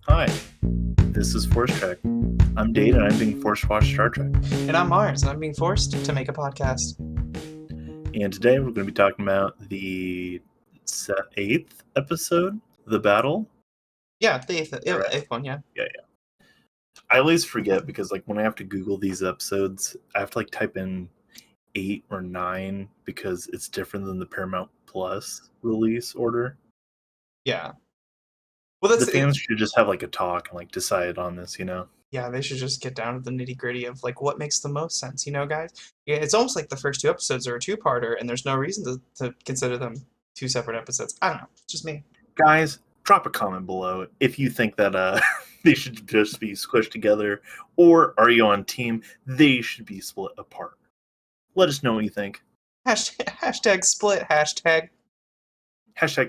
Hi, this is Force Trek. I'm Dade and I'm being forced to watch Star Trek. And I'm Mars, and I'm being forced to make a podcast. And today we're going to be talking about the 8th episode, The Battle. Yeah, the eighth Right. one, yeah. Yeah. I always forget because like when I have to Google these episodes, I have to like type in 8 or 9 because it's different than the Paramount Plus release order. Yeah. Well, The fans should just have like a talk and like decide on this, you know? Yeah, they should just get down to the nitty gritty of like what makes the most sense, you know, guys? Yeah, it's almost like the first two episodes are a two-parter, and there's no reason to consider them two separate episodes. I don't know, it's just me. Guys, drop a comment below if you think that they should just be squished together, or are you on team they should be split apart? Let us know what you think. Hashtag split, hashtag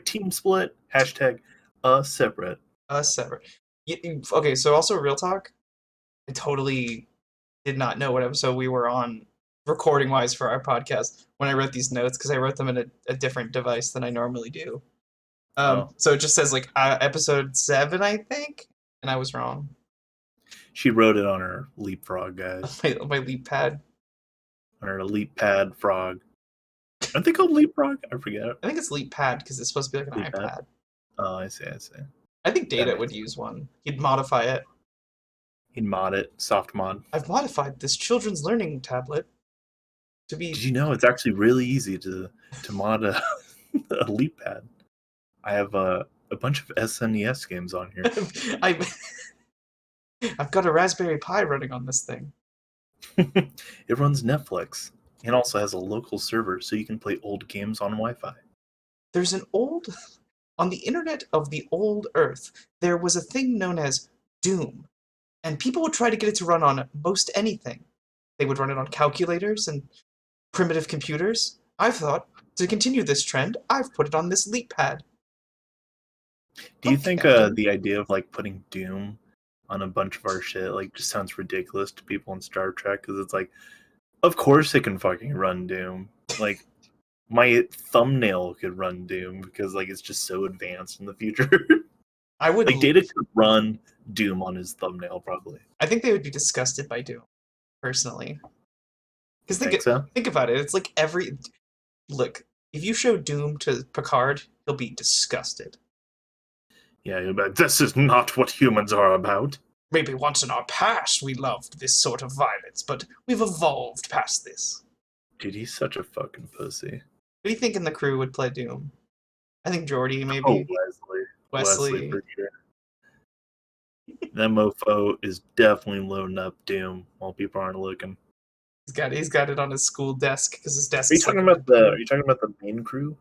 Team split, separate. separate. Okay, so also real talk, I totally did not know what episode we were on recording-wise for our podcast when I wrote these notes, because I wrote them in a different device than I normally do. So it just says like episode 7, I think, and I was wrong. She wrote it on her leapfrog, guys. My leap pad. On her leap pad frog. Aren't they called leapfrog? I forget. I think it's leap pad because it's supposed to be like an iPad. Oh, I see. I think Data would use one. He'd modify it. He'd mod it, soft mod. I've modified this children's learning tablet to be. Did you know it's actually really easy to mod a leap pad? I have a bunch of SNES games on here. I've got a Raspberry Pi running on this thing. It runs Netflix and also has a local server so you can play old games on Wi-Fi. There's on the internet of the old Earth, there was a thing known as Doom, and people would try to get it to run on most anything. They would run it on calculators and primitive computers. I've thought, to continue this trend, I've put it on this leap pad. Do you think the idea of like putting Doom on a bunch of our shit like just sounds ridiculous to people in Star Trek? Because it's like, of course it can fucking run Doom. Like my thumbnail could run Doom because like it's just so advanced in the future. I would like Data could run Doom on his thumbnail probably. I think they would be disgusted by Doom, personally. Because think about it. It's like look, if you show Doom to Picard, he'll be disgusted. Yeah, but this is not what humans are about. Maybe once in our past we loved this sort of violence, but we've evolved past this. Dude, he's such a fucking pussy. Who do you think in the crew would play Doom? I think Geordi, maybe. Oh, Wesley for sure. That mofo is definitely loading up Doom while people aren't looking. He's got it on his school desk because his desk. Are you talking about the main crew?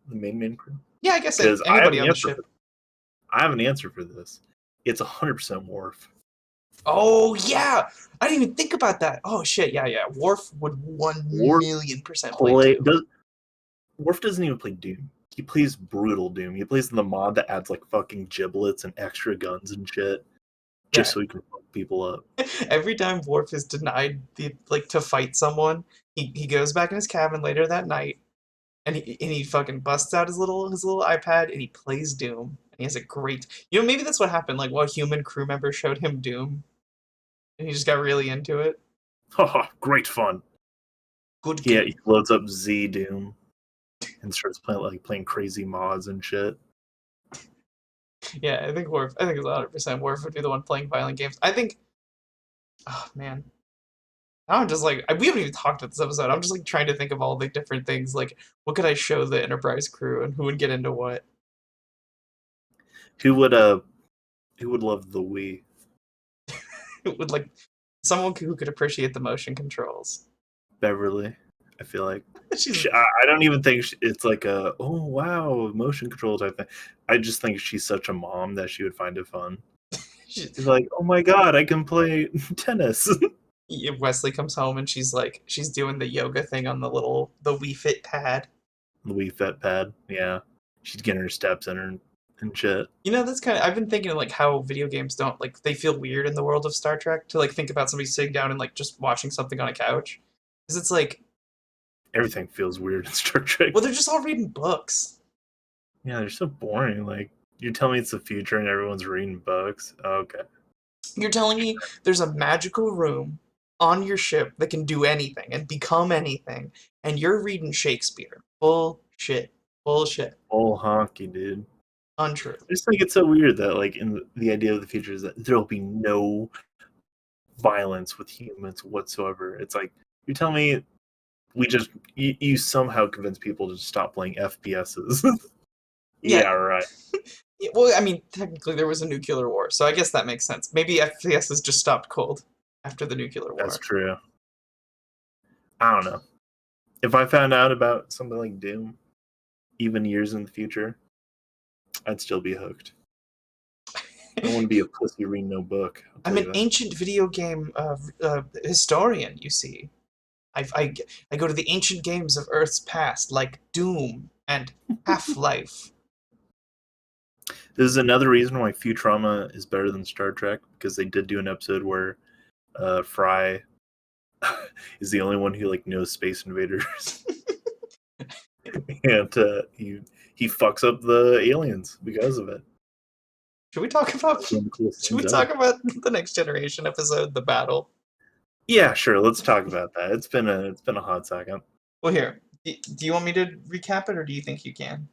The main crew? Yeah, I guess anybody on the ship. I have an answer for this. It's 100% Worf. Oh yeah, I didn't even think about that. Oh shit, yeah. Worf would 1,000,000% play Doom. Worf doesn't even play Doom. He plays brutal Doom. He plays the mod that adds like fucking giblets and extra guns and shit, just so he can fuck people up. Every time Worf is denied to fight someone, he goes back in his cabin later that night, and he fucking busts out his little iPad and he plays Doom. He has a great... maybe that's what happened. Like, what human crew member showed him Doom, and he just got really into it. Oh, great fun. Good game. Yeah, he loads up Z Doom and starts playing crazy mods and shit. Yeah, I think it's 100% Worf would be the one playing violent games. I think... Oh, man. Now I'm just like... We haven't even talked about this episode. I'm just like trying to think of all the different things. Like, what could I show the Enterprise crew, and who would get into what? Who would love the Wii? Would like someone who could appreciate the motion controls. Beverly, I feel like I don't even think it's like a oh wow motion control type thing. I just think she's such a mom that she would find it fun. He's like, "Oh my god, I can play tennis." Wesley comes home and she's doing the yoga thing on the Wii Fit pad. The Wii Fit pad, yeah. She's getting her steps in her and shit. That's kind of I've been thinking like how video games don't like they feel weird in the world of Star Trek to like think about somebody sitting down and like just watching something on a couch because it's like Everything feels weird in Star Trek. well they're just all reading books. Yeah, they're so boring. Like, you're telling me it's the future and everyone's reading books? Okay. You're telling me there's a magical room on your ship that can do anything and become anything, and you're reading Shakespeare. Bullshit. Bullshit. Full honky, dude. Untrue. I just think it's so weird that, like, in the idea of the future is that there'll be no violence with humans whatsoever. It's like, you're telling me you somehow convince people to stop playing FPSs. Yeah. Yeah, right. Yeah, well, I mean, technically there was a nuclear war, so I guess that makes sense. Maybe FPS has just stopped cold after the nuclear war. That's true. I don't know. If I found out about something like Doom, even years in the future, I'd still be hooked. I don't want to be a pussy reading no book. I'm an ancient video game historian, you see. I go to the ancient games of Earth's past, like Doom and Half-Life. This is another reason why Futurama is better than Star Trek, because they did do an episode where Fry is the only one who like knows Space Invaders, and he fucks up the aliens because of it. Should we talk about the Next Generation episode, The Battle? Yeah, sure. Let's talk about that. It's been a hot second. Well, here. Do you want me to recap it, or do you think you can?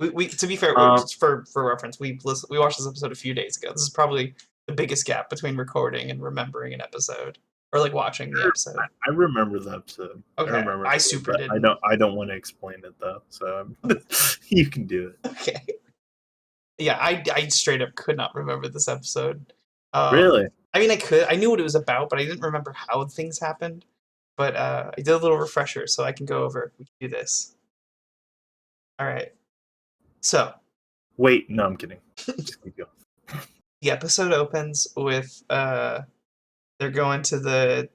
We to be fair, just for reference, we watched this episode a few days ago. This is probably the biggest gap between recording and remembering an episode, or like watching the episode. I remember the episode. Okay, I remember. I super did. I don't want to explain it though, so you can do it. Okay. Yeah, I straight up could not remember this episode. Really? I mean, I knew what it was about, but I didn't remember how things happened. But I did a little refresher, so I can go over. We can do this. All right. So. Wait, no, I'm kidding. Just keep going. The episode opens with they're going to the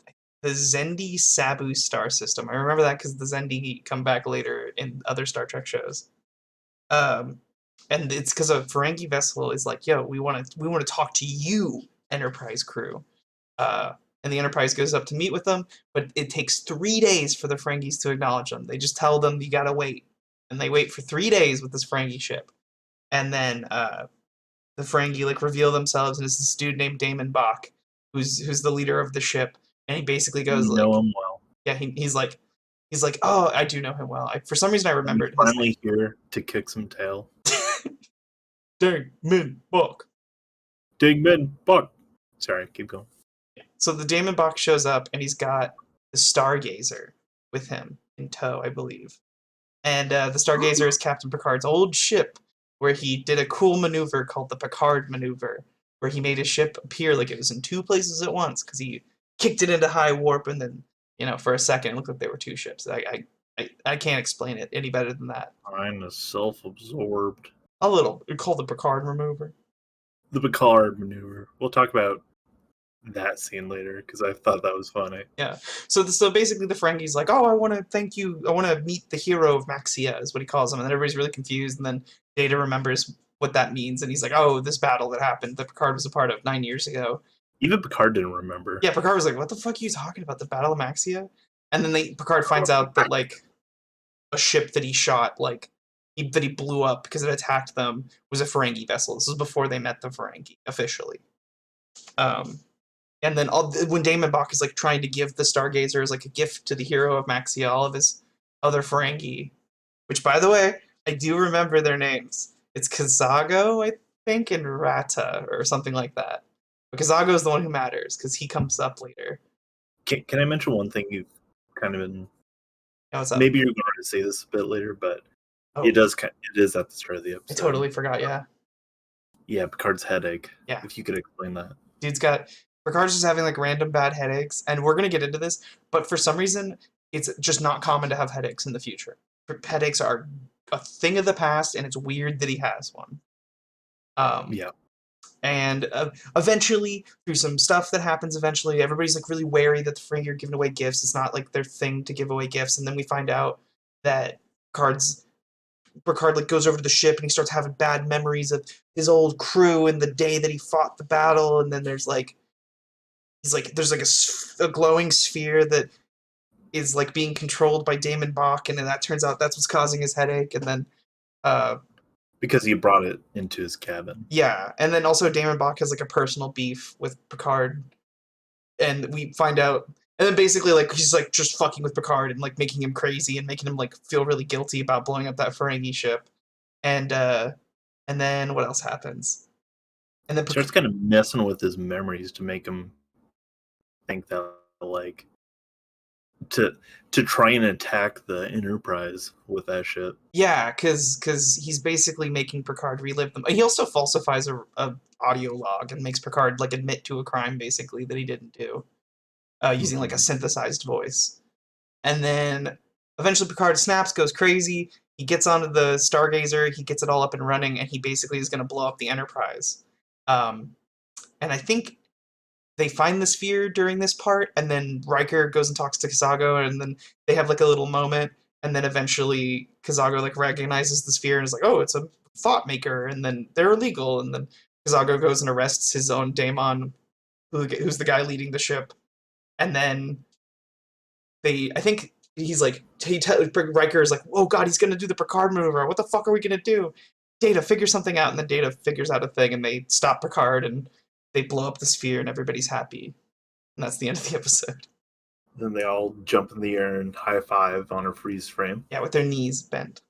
Zendi Sabu star system. I remember that because the Zendi come back later in other Star Trek shows. And it's because a Ferengi vessel is like, yo, we want to talk to you, Enterprise crew. And the Enterprise goes up to meet with them, but it takes 3 days for the Ferengis to acknowledge them. They just tell them you gotta wait, and they wait for 3 days with this Ferengi ship, and then the Ferengi like reveal themselves, and it's this dude named Damon Bach, who's the leader of the ship, and he basically goes you know him well. Yeah, he's like, oh, I do know him well. For some reason, I remembered. He's finally here to kick some tail. Damon Bach. Damon Bach. Sorry, keep going. So the Damon Bach shows up, and he's got the Stargazer with him in tow, I believe. And the Stargazer is Captain Picard's old ship, where he did a cool maneuver called the Picard maneuver, where he made his ship appear like it was in 2 places at once, because he kicked it into high warp, and then, for a second, it looked like there were 2 ships. I can't explain it any better than that. Kind of self-absorbed. A little. It's called the Picard maneuver. The Picard maneuver. We'll talk about that scene later, because I thought that was funny. Yeah. So basically the Ferengi's like, oh, I want to thank you. I want to meet the hero of Maxia, is what he calls him. And then everybody's really confused. And then Data remembers what that means. And he's like, oh, this battle that happened that Picard was a part of 9 years ago. Even Picard didn't remember. Yeah, Picard was like, what the fuck are you talking about? The Battle of Maxia? And then Picard finds out that, like, a ship that he shot, like, that he blew up because it attacked them was a Ferengi vessel. This was before they met the Ferengi, officially. And then when Damon Bach is like trying to give the Stargazer as like a gift to the hero of Maxia, all of his other Ferengi, which by the way, I do remember their names. It's Kazago, I think, and Rata, or something like that. But Kazago is the one who matters because he comes up later. Can I mention one thing you've kind of been? Yeah, what's up? Maybe you're going to say this a bit later, but it is at the start of the episode. I totally forgot. Yeah. Yeah, Picard's headache. Yeah. If you could explain that. Picard's just having like random bad headaches, and we're gonna get into this, but for some reason, it's just not common to have headaches in the future. Headaches are a thing of the past, and it's weird that he has one. Yeah. And eventually, through some stuff that happens, eventually everybody's like really wary that the Ferengi are giving away gifts. It's not like their thing to give away gifts. And then we find out that Picard like goes over to the ship and he starts having bad memories of his old crew and the day that he fought the battle. And then there's like there's like a glowing sphere that is like being controlled by Damon Bach, and then that turns out that's what's causing his headache. And then because he brought it into his cabin. yeah, and then also Damon Bach has like a personal beef with Picard, and we find out, and then basically like he's like just fucking with Picard and like making him crazy and making him like feel really guilty about blowing up that Ferengi ship, and then what else happens? And then Starts kind of messing with his memories to make him think that like to try and attack the Enterprise with that shit. yeah, because he's basically making Picard relive them. He also falsifies a audio log and makes Picard like admit to a crime basically that he didn't do, using like a synthesized voice. And then eventually Picard snaps, goes crazy. He gets onto the Stargazer, he gets it all up and running, and he basically is going to blow up the Enterprise. And I think they find the sphere during this part, and then Riker goes and talks to Kazago, and then they have like a little moment, and then eventually Kazago like recognizes the sphere and is like, "Oh, it's a thought maker," and then they're illegal, and then Kazago goes and arrests his own daemon, who's the guy leading the ship, and then I think he's like, Riker is like, "Oh God, he's gonna do the Picard maneuver. What the fuck are we gonna do?" Data figures something out, and then Data figures out a thing, and they stop Picard, and they blow up the sphere, and everybody's happy. And that's the end of the episode. Then they all jump in the air and high five on a freeze frame. Yeah, with their knees bent.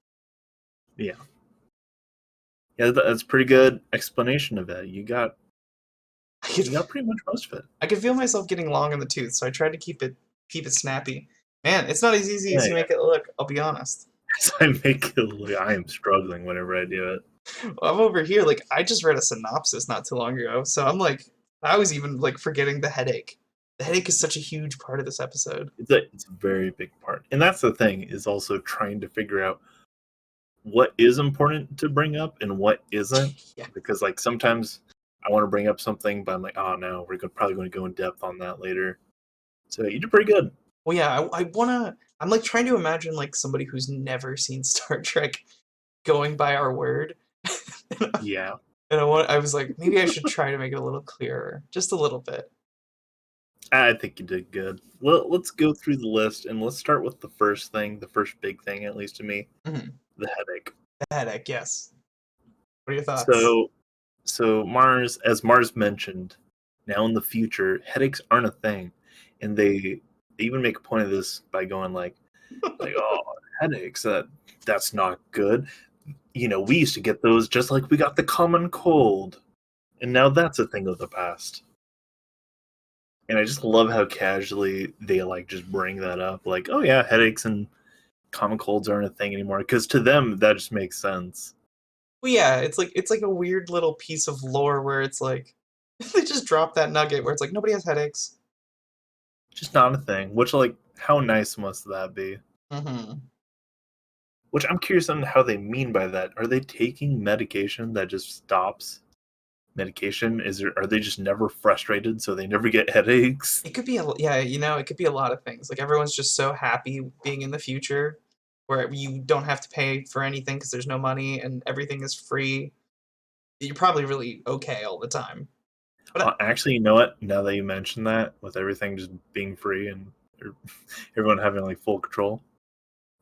Yeah. Yeah, that's a pretty good explanation of that. You got pretty much most of it. I could feel myself getting long in the tooth, so I tried to keep it snappy. Man, it's not as easy as you make it look, I'll be honest. I am struggling whenever I do it. Well, I'm over here, like, I just read a synopsis not too long ago, so I'm like, I was even like forgetting the headache. The headache is such a huge part of this episode. It's a very big part. And that's the thing, is also trying to figure out what is important to bring up and what isn't. Yeah. Because like sometimes I want to bring up something, but I'm like, oh no, we're probably going to go in depth on that later. So you did pretty good. Well, yeah, I'm like trying to imagine like somebody who's never seen Star Trek going by our word. Yeah. And I was like, maybe I should try to make it a little clearer, just a little bit. I think you did good. Well, let's go through the list, and let's start with the first big thing, at least to me, the headache. The headache, yes. What are your thoughts? So Mars, as Mars mentioned, now in the future, headaches aren't a thing, and they even make a point of this by going like oh, headaches, that's not good. You know, we used to get those just like we got the common cold, and now that's a thing of the past. And I just love how casually they like just bring that up, like, oh yeah, headaches and common colds aren't a thing anymore, because to them that just makes sense. Well, yeah, it's like a weird little piece of lore where it's like they just drop that nugget where it's like nobody has headaches. Just not a thing. Which, like, how nice must that be? Mm-hmm. Which I'm curious on how they mean by that. Are they taking medication that just stops medication? Are they just never frustrated, so they never get headaches? It could be it could be a lot of things. Like everyone's just so happy being in the future, where you don't have to pay for anything because there's no money and everything is free. You're probably really okay all the time. But actually, you know what? Now that you mention that, with everything just being free and everyone having like full control,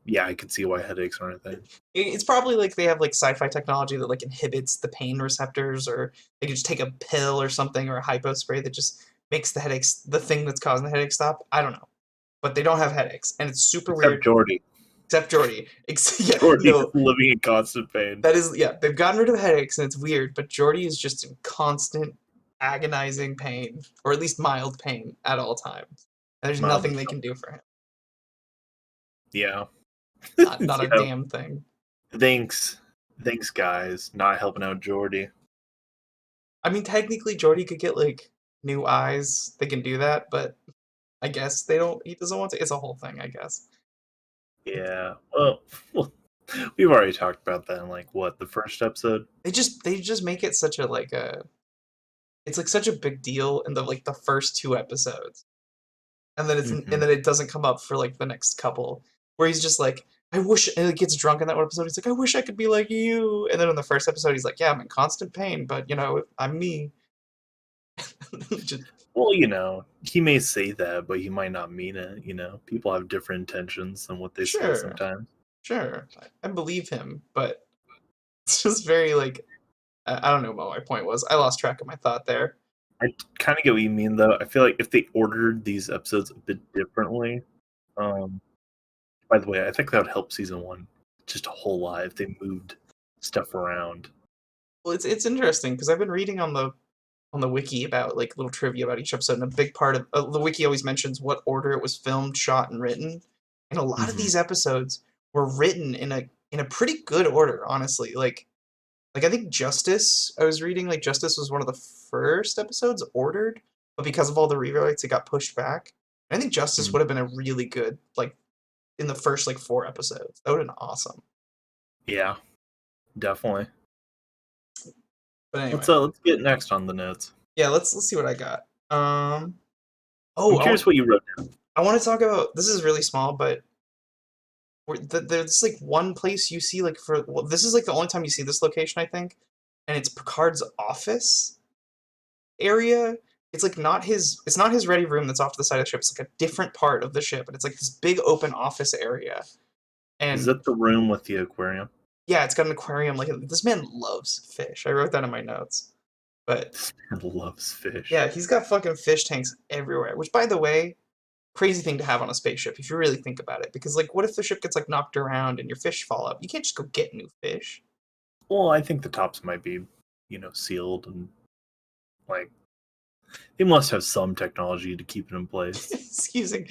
yeah, I could see why headaches aren't a thing. It's probably like they have like sci-fi technology that like inhibits the pain receptors, or they can just take a pill or something, or a hypo spray that just makes the thing that's causing the headache stop. I don't know, but they don't have headaches, and it's super weird. Except Geordi. Geordi is living in constant pain. That is, yeah, they've gotten rid of headaches, and it's weird, but Geordi is just in constant, agonizing pain, or at least mild pain at all times. And there's nothing they can do for him. Yeah. Not a damn thing. Thanks, guys. Not helping out Geordi. I mean, technically, Geordi could get like new eyes. They can do that, but I guess they don't. He doesn't want to. It's a whole thing, I guess. Yeah. Well, we've already talked about that in like what, the first episode. They just make it such a like a it's like such a big deal in the first 2 episodes, and then Mm-hmm. and then it doesn't come up for like the next couple, where he's just like, I wish, and he gets drunk in that one episode. He's like, I wish I could be like you, and then in the first episode, he's like, yeah, I'm in constant pain, but I'm me. Just, Well, he may say that, but he might not mean it. People have different intentions than what they say sure, sometimes. sure, I believe him, but it's just very like I don't know what my point was. I lost track of my thought there. I kind of get what you mean, though. I feel like if they ordered these episodes a bit differently, um, by the way, I think that would help season 1 just a whole lot if they moved stuff around. Well, it's interesting because I've been reading on the wiki about like little trivia about each episode, and a big part of the wiki always mentions what order it was filmed, shot, and written. And a lot of Mm-hmm. these episodes were written in a pretty good order, honestly. Like I think Justice, I was reading like Justice was one of the first episodes ordered, but because of all the rewrites, it got pushed back. And I think Justice Mm-hmm. would have been a really good like in the first like 4 episodes. That would have been awesome. Yeah, definitely. But anyway, Let's get next on the notes. yeah, let's see what I got. I'm Oh, curious what you wrote down. I want to talk about this is really small, but there's like one place you see like this is like the only time you see this location I think, and it's Picard's office area. It's like it's not his ready room that's off to the side of the ship. It's like a different part of the ship, and it's like this big open office area. Is And that the room with the aquarium? yeah, it's got an aquarium. Like this man loves fish. I wrote that in my notes. But This man loves fish. yeah, he's got fucking fish tanks everywhere. Which, by the way, crazy thing to have on a spaceship if you really think about it. Because like, what if the ship gets like knocked around and your fish fall out? You can't just go get new fish. Well, I think the tops might be, sealed and like they must have some technology to keep it in place. He's using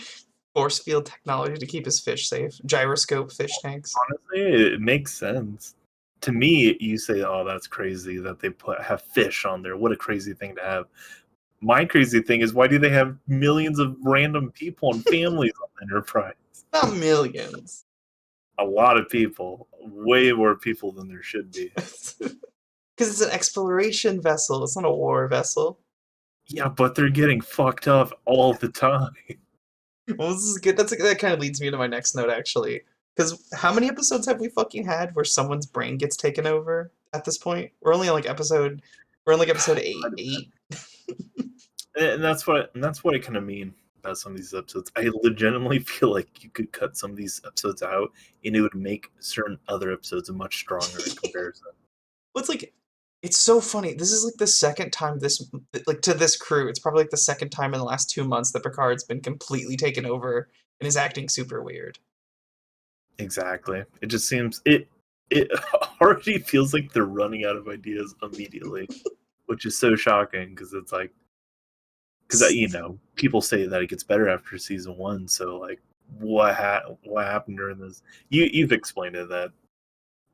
force field technology to keep his fish safe. Gyroscope fish tanks. Honestly, it makes sense. To me, you say, "Oh, that's crazy that they have fish on there. What a crazy thing to have." My crazy thing is, why do they have millions of random people and families on the Enterprise? Not millions. A lot of people, way more people than there should be. Because it's an exploration vessel. It's not a war vessel. Yeah, but they're getting fucked up all the time. Well, this is good. That kind of leads me to my next note, actually. Because how many episodes have we fucking had where someone's brain gets taken over at this point? We're on like episode eight. And that's what I kind of mean about some of these episodes. I legitimately feel like you could cut some of these episodes out, and it would make certain other episodes much stronger in comparison. Well, it's so funny. This is like the second time to this crew. It's probably like the second time in the last 2 months that Picard's been completely taken over and is acting super weird. Exactly. It just seems it already feels like they're running out of ideas immediately, which is so shocking because it's like people say that it gets better after season 1. So like, what happened during this? You've explained it that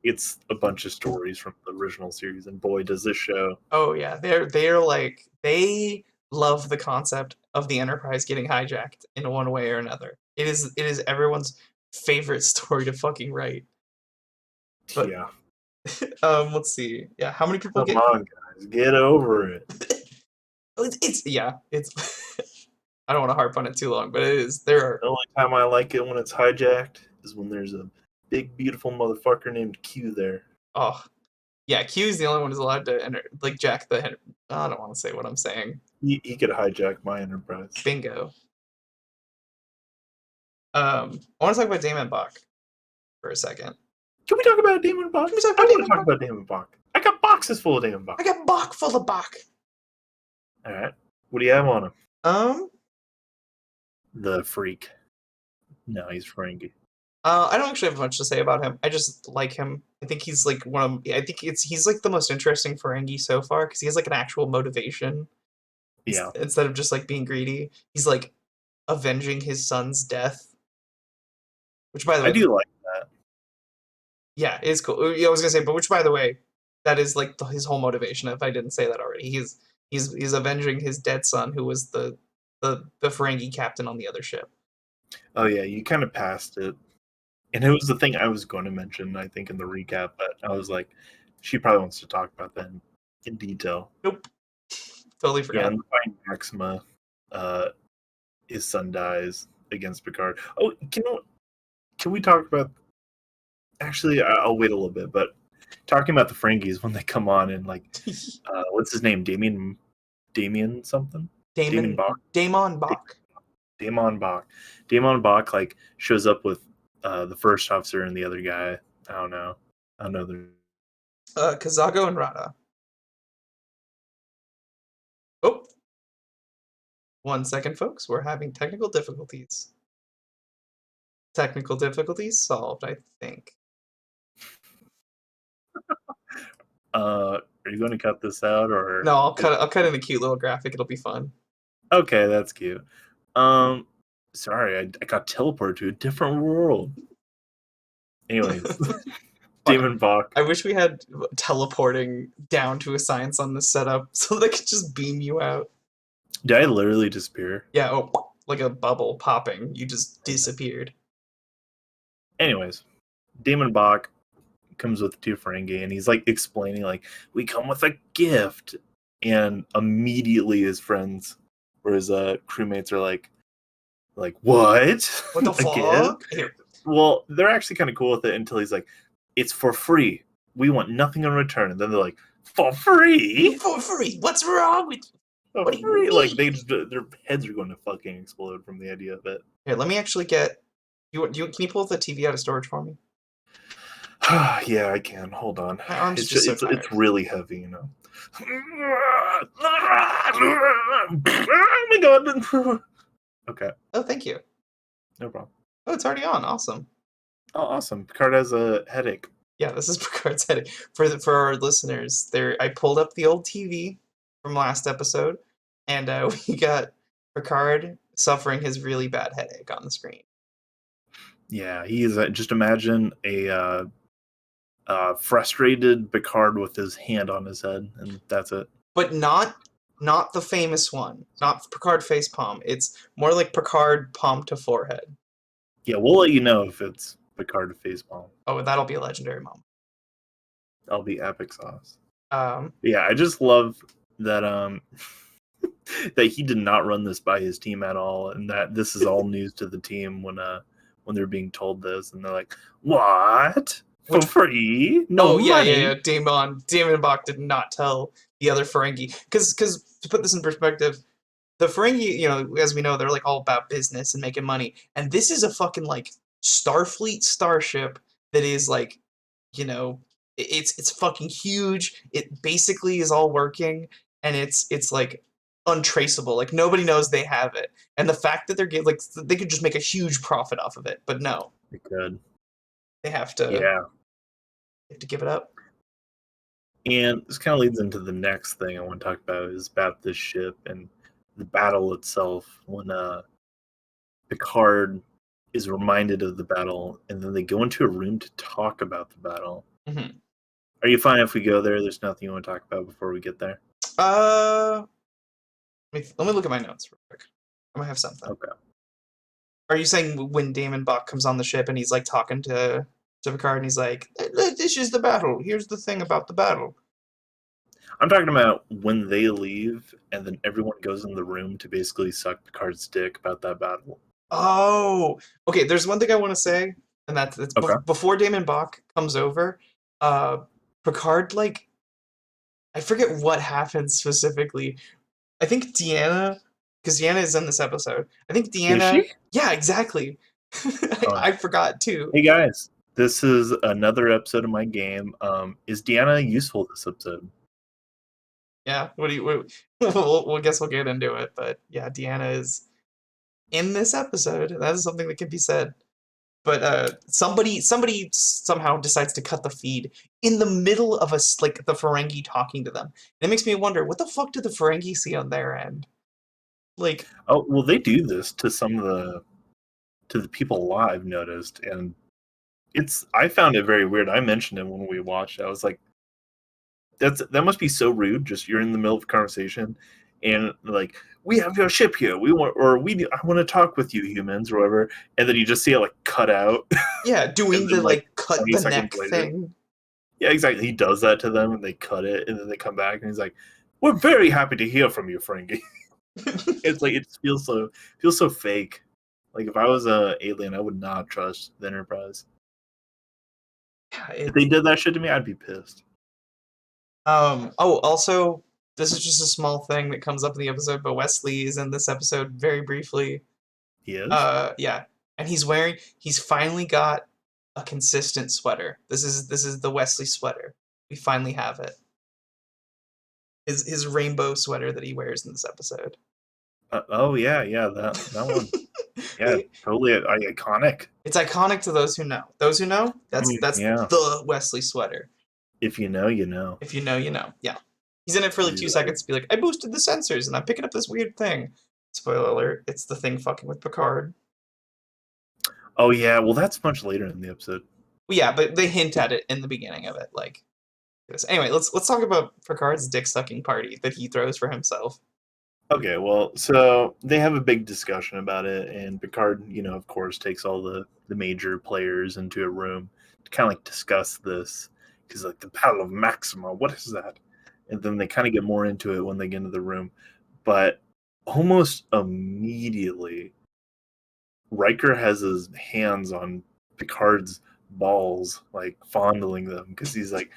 it's a bunch of stories from the original series, and boy, does this show. Oh yeah, they're like they love the concept of the Enterprise getting hijacked in one way or another. It is everyone's favorite story to fucking write. But Yeah, let's see. Yeah, how many people come get? on, guys, get over it. It's I don't want to harp on it too long, but it is. There are. The only time I like it when it's hijacked is when there's a big, beautiful motherfucker named Q there. Oh, yeah, Q is the only one who's allowed to enter, like jack the. I don't want to say what I'm saying. He could hijack my Enterprise. Bingo. I want to talk about Damon Bach for a second. Can we talk about Damon Bach? I want to talk about Damon Bach. I got boxes full of Damon Bach. I got Bach full of Bach. All right. What do you have on him? Um, The freak. No, he's Ferengi. I don't actually have much to say about him. I just like him. I think he's like he's like the most interesting Ferengi so far because he has like an actual motivation. Yeah. Instead of just like being greedy, he's like avenging his son's death. Which, by the way, I do like that. yeah, it is cool. Yeah, I was gonna say, but which, by the way, that is like his whole motivation. If I didn't say that already, he's avenging his dead son, who was the Ferengi captain on the other ship. Oh yeah, you kind of passed it, and it was the thing I was going to mention. I think in the recap, but I was like, she probably wants to talk about that in detail. Nope. Totally Yeah, forgot. and find Maxima, his son dies against Picard. Oh, can we talk about? Actually, I'll wait a little bit, but talking about the Ferengis when they come on and like, what's his name? Damien something? Damien Bach. Damon Bach. Damon Bach. Damon Bach like shows up with the first officer and the other guy. I don't know. I don't know. Kazago and Rada. Oh, 1 second, folks. We're having technical difficulties. Technical difficulties solved, I think. Are you going to cut this out or? No, I'll cut in a cute little graphic. It'll be fun. Okay, that's cute. Sorry, I got teleported to a different world. Anyways, Damon Bach. I wish we had teleporting down to a science on this setup so they could just beam you out. Did I literally disappear? Yeah, oh, like a bubble popping. You just disappeared. Anyways, Damon Bach comes with 2 Ferengi, and he's like explaining, like, we come with a gift, and immediately his friends or his crewmates are like, what? What the fuck? Here. Well, they're actually kind of cool with it until he's like, it's for free. We want nothing in return. And then they're like, for free? For free? What's wrong with you? For free? Like their heads are going to fucking explode from the idea of it. Here, let me actually get. Can you pull the TV out of storage for me? Yeah, I can. Hold on. My arm's just so tired. It's really heavy, you know. Oh my god. Okay. Oh, thank you. No problem. Oh, it's already on. Awesome. Oh, awesome. Picard has a headache. Yeah, this is Picard's headache. For our listeners, I pulled up the old TV from last episode, and we got Picard suffering his really bad headache on the screen. Yeah, he is. Just imagine a frustrated Picard with his hand on his head, and that's it. But not the famous one. Not Picard facepalm. It's more like Picard palm to forehead. Yeah, we'll let you know if it's Picard facepalm. Oh, that'll be a legendary moment. That'll be epic sauce. Yeah, I just love that that he did not run this by his team at all, and that this is all news to the team when they're being told this, and they're like, "What? For free? No money?" Yeah. Damon Bach did not tell the other Ferengi because to put this in perspective, the Ferengi, you know, as we know, they're like all about business and making money, and this is a fucking like Starfleet starship that is like, you know, it's fucking huge. It basically is all working, and it's like untraceable. Like nobody knows they have it, and the fact that they're like they could just make a huge profit off of it, but no, They could. they have to. Yeah. They have to give it up. And this kind of leads into the next thing I want to talk about is about this ship and the battle itself. When Picard is reminded of the battle, and then they go into a room to talk about the battle. Mm-hmm. Are you fine if we go there? There's nothing you want to talk about before we get there? Let me look at my notes real quick. I might have something. Okay. Are you saying when Damon Bach comes on the ship and he's like talking to Picard and he's like, "This is the battle. Here's the thing about the battle." I'm talking about when they leave and then everyone goes in the room to basically suck Picard's dick about that battle. Oh, okay. There's one thing I want to say, and that's Okay. Before Damon Bach comes over, Picard, like, I forget what happens specifically. I think Deanna, because Deanna is in this episode. I think Deanna. Is she? Yeah, exactly. I forgot too. Hey guys, this is another episode of my game. Is Deanna useful this episode? Yeah. We'll guess we'll get into it, but yeah, Deanna is in this episode. That is something that can be said. But somebody somehow decides to cut the feed in the middle of like the Ferengi talking to them. And it makes me wonder, what the fuck did the Ferengi see on their end? Like, oh well, they do this to some of the people I've noticed, and I found it very weird. I mentioned it when we watched. I was like, that must be so rude. Just you're in the middle of a conversation, and like, we have your ship here. I want to talk with you, humans, or whatever. And then you just see it like cut out. Yeah, doing the like cut the neck thing. Yeah, exactly. He does that to them, and they cut it, and then they come back, and he's like, We're very happy to hear from you, Frankie. It's like it feels so fake. Like if I was a alien, I would not trust the Enterprise. Yeah, If they did that shit to me, I'd be pissed. Oh, also, this is just a small thing that comes up in the episode, but Wesley is in this episode very briefly. He is? Yeah, and he's finally got a consistent sweater. This is the Wesley sweater. We finally have it. His rainbow sweater that he wears in this episode. Oh yeah, that one. Yeah, totally iconic. It's iconic to those who know. Those who know, that's Yeah. the Wesley sweater. If you know, you know. If you know, you know. Yeah. He's in it for like 2 seconds to be like, I boosted the sensors and I'm picking up this weird thing. Spoiler alert, it's the thing fucking with Picard. Oh yeah, well that's much later in the episode. Well, yeah, but they hint at it in the beginning of it, like this. Anyway, let's talk about Picard's dick sucking party that he throws for himself. Okay, well, so they have a big discussion about it, and Picard, of course, takes all the major players into a room to kind of like discuss this, because like the Battle of Maxima, what is that? And then they kind of get more into it when they get into the room, but almost immediately, Riker has his hands on Picard's balls, like fondling them, because he's like,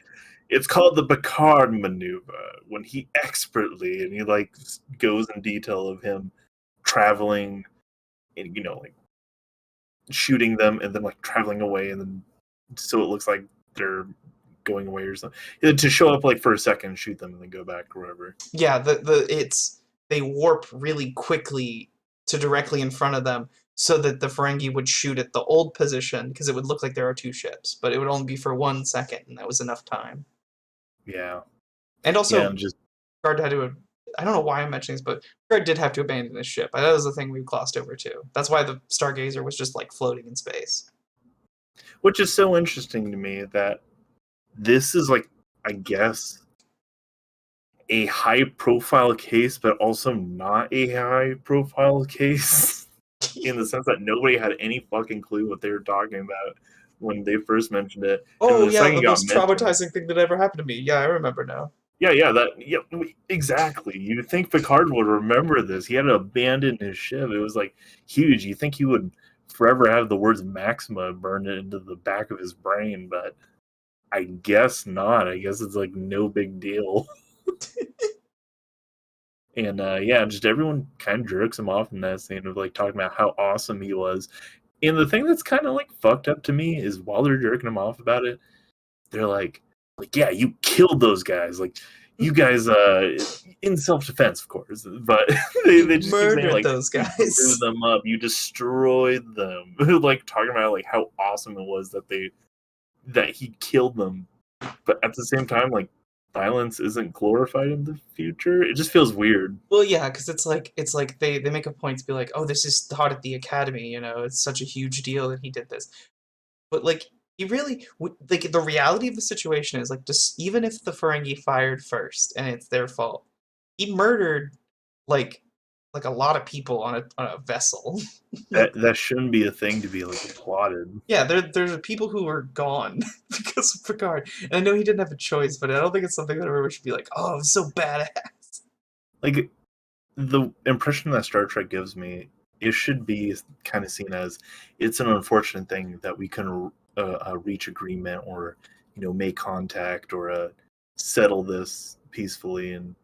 it's called the Picard maneuver, when he expertly, and he like goes in detail of him traveling and like shooting them and then like traveling away, and then so it looks like they're going away or something, to show up like for a second, shoot them, and then go back or whatever. Yeah, they warp really quickly to directly in front of them so that the Ferengi would shoot at the old position because it would look like there are 2 ships, but it would only be for 1 second, and that was enough time. Yeah. And also, yeah, and just Picard had to. I don't know why I'm mentioning this, but Picard did have to abandon his ship. That was the thing we glossed over too. That's why the Stargazer was just like floating in space. which is so interesting to me that this is like, I guess, a high-profile case, but also not a high-profile case, in the sense that nobody had any fucking clue what they were talking about when they first mentioned it. Oh and yeah, the most traumatizing thing that ever happened to me. Yeah, I remember now. Yeah, exactly. You think Picard would remember this? He had to abandon his ship. It was like huge. You think he would forever have the words Maxima burned into the back of his brain, but I guess not. I guess it's like no big deal. And just everyone kind of jerks him off in that scene of like talking about how awesome he was. And the thing that's kind of like fucked up to me is while they're jerking him off about it, they're like, yeah, you killed those guys. Like, you guys, in self-defense, of course, but they just murdered keep saying, like, those guys. You blew them up. You destroyed them. Like, talking about like how awesome it was that he killed them. But at the same time, like, violence isn't glorified in the future. It just feels weird. Well, yeah, because it's like they make a point to be like, oh, this is taught at the academy. It's such a huge deal that he did this. But like, he really like the reality of the situation is like, just even if the Ferengi fired first and it's their fault, he murdered like a lot of people on a vessel. That shouldn't be a thing to be like applauded. Yeah, there's people who are gone because of Picard, and I know he didn't have a choice, but I don't think it's something that everyone should be like, oh, it's so badass. Like, the impression that Star Trek gives me, it should be kind of seen as, it's an unfortunate thing that we couldn't reach agreement or make contact or settle this peacefully, and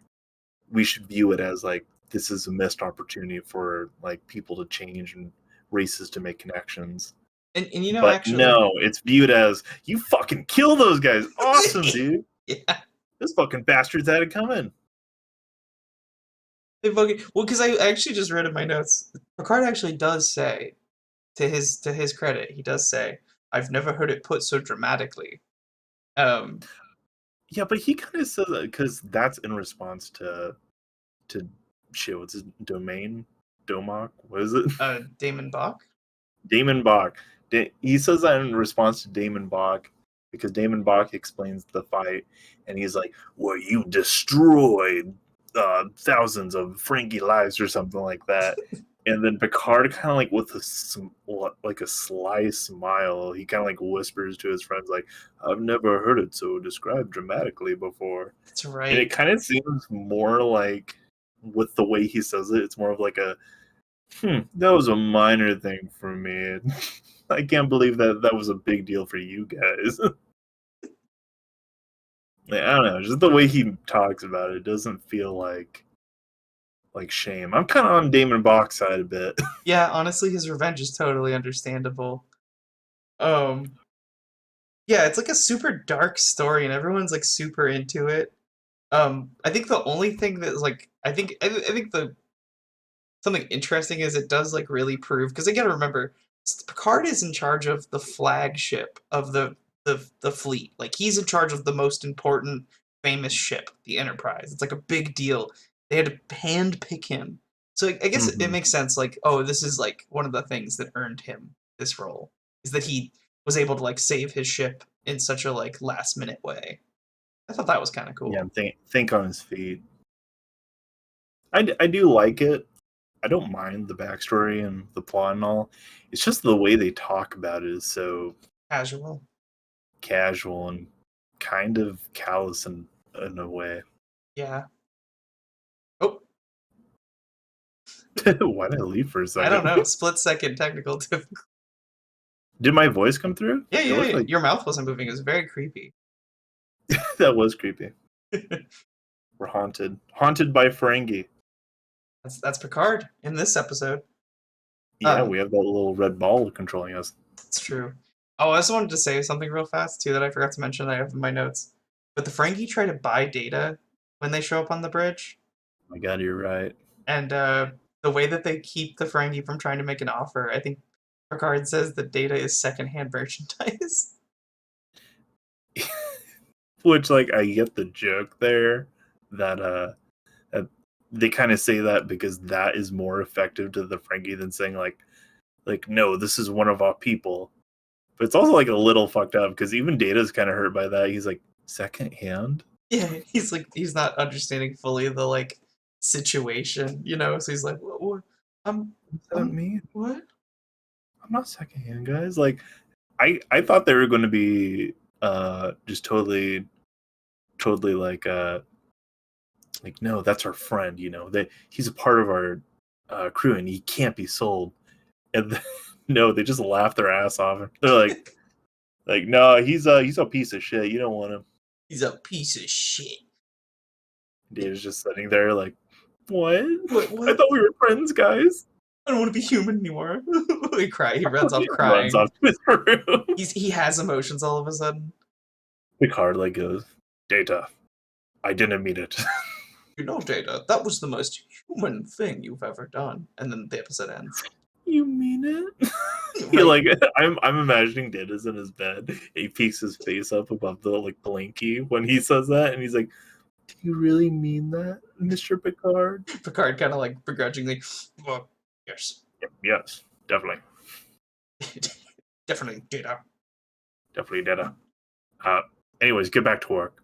we should view it as like, this is a missed opportunity for like people to change and races to make connections. And but actually, no, it's viewed as, you fucking kill those guys. Awesome, dude. Yeah, This fucking bastards had it coming. well, because I actually just read in my notes, Picard actually does say, to his credit, he does say, "I've never heard it put so dramatically." Yeah, but he kind of says that because that's in response to shit. What's his domain? Domoc? What is it? Damon Bach. Damon Bach. He says that in response to Damon Bach, because Damon Bach explains the fight, and he's like, "Well, you destroyed thousands of Ferengi lives," or something like that. And then Picard kind of like with a sly smile, he kind of like whispers to his friends like, "I've never heard it so described dramatically before." That's And right. it kind of seems more like, with the way he says it, it's more of like a, that was a minor thing for me. I can't believe that was a big deal for you guys. I don't know, just the way he talks about it doesn't feel like shame. I'm kind of on Damon Bach's side a bit. Yeah, honestly, his revenge is totally understandable. Um, yeah, it's like a super dark story, and everyone's like super into it. I think the only thing that is like, I think the something interesting is it does like really prove because again, remember, Picard is in charge of the flagship of the fleet. Like he's in charge of the most important, famous ship, the Enterprise. It's like a big deal. They had to hand pick him. So I guess it Mhm. makes sense. Like, oh, this is like one of the things that earned him this role is that he was able to like save his ship in such a like last minute way. I thought that was kind of Yeah, cool. and think on his feet. I do like it. I don't mind the backstory and the plot and all. It's just the way they talk about it is so Casual. casual and kind of callous in a way. Yeah. Oh, Why did I leave for a I don't second? know. Split second technical difficulty. Did my voice come through? Yeah, It yeah, looked yeah. like Your mouth wasn't moving. It was very creepy. that was creepy. We're haunted. Haunted by Ferengi. That's Picard in this episode. Yeah, Um, we have that little red ball controlling us. it's true. Oh, I also wanted to say something real fast too that I forgot to mention. I have in my notes. But the Ferengi try to buy Data when they show up on the bridge, Oh my God, you're right. and the way that they keep the Ferengi from trying to make an offer, I think Picard says that Data is secondhand merchandise. Which, like, I get the joke there that that they kind of say that because that is more effective to the Ferengi than saying like no, this is one of our people. But it's also like a little fucked up because even Data's kind of hurt by that. He's like, second hand? Yeah, he's like he's not understanding fully the like situation, you know. So he's like, what? I'm, What does that I'm mean? what? I'm not second hand, guys. Like, I thought they were going to be just totally like no, that's our friend. You know that he's a part of our crew and he can't be sold. And then, no, they just laugh their ass off. They're like no, he's a piece of shit. You don't want him. He's a piece of shit. Data's just sitting there like, what? What? I What? thought we were friends, guys. I don't want to be human anymore. He cry. He runs off He runs crying. off to his room. He has emotions all of a sudden. Picard like goes, Data, I didn't mean it. You know, Data, that was the most human thing you've ever done. And then the episode ends. You mean it? He Right? like I'm imagining Data's in his bed. He peeks his face up above the like blinky when he says that, and he's like, "Do you really mean that, Mr. Picard?" Picard kind of like begrudgingly, well, yes, Yes, definitely, definitely Data. definitely Data. Anyways, get back to work.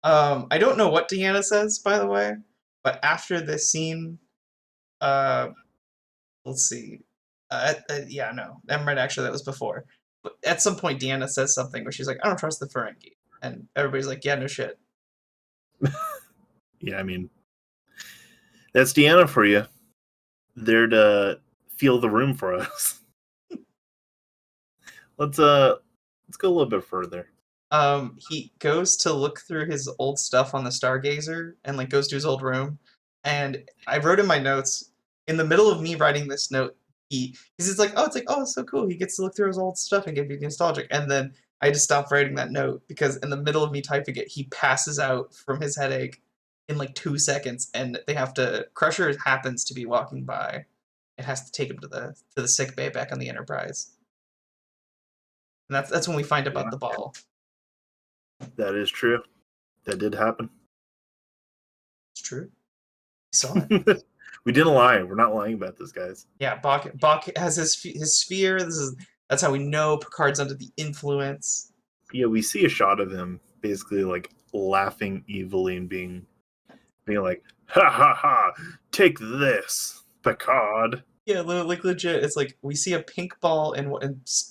I don't know what Deanna says, by the way, but after this scene, uh, let's see. Yeah, no, I'm right. Actually, that was before. But at some point, Deanna says something where she's like, "I don't trust the Ferengi," and everybody's like, "Yeah, no shit." Yeah, I mean, that's Deanna for you. There to feel the room for us. Let's go a little bit further. He goes to look through his old stuff on the Stargazer and like goes to his old room. And I wrote in my notes in the middle of me writing this note, he's just like, oh, it's so cool. He gets to look through his old stuff and get nostalgic. And then I just stopped writing that note because in the middle of me typing it, he passes out from his headache in like 2 seconds, and they have to. Crusher happens to be walking by. It has to take him to the sick bay back on the Enterprise, and that's when we find Yeah, about the ball. that is true. That did happen. It's true. I saw it. We didn't lie. We're not lying about this, guys. Yeah, Bach has his sphere. That's how we know Picard's under the influence. Yeah, we see a shot of him basically like laughing evilly and being like, Ha ha ha! Take this, Picard. Yeah, like legit. It's like we see a pink ball and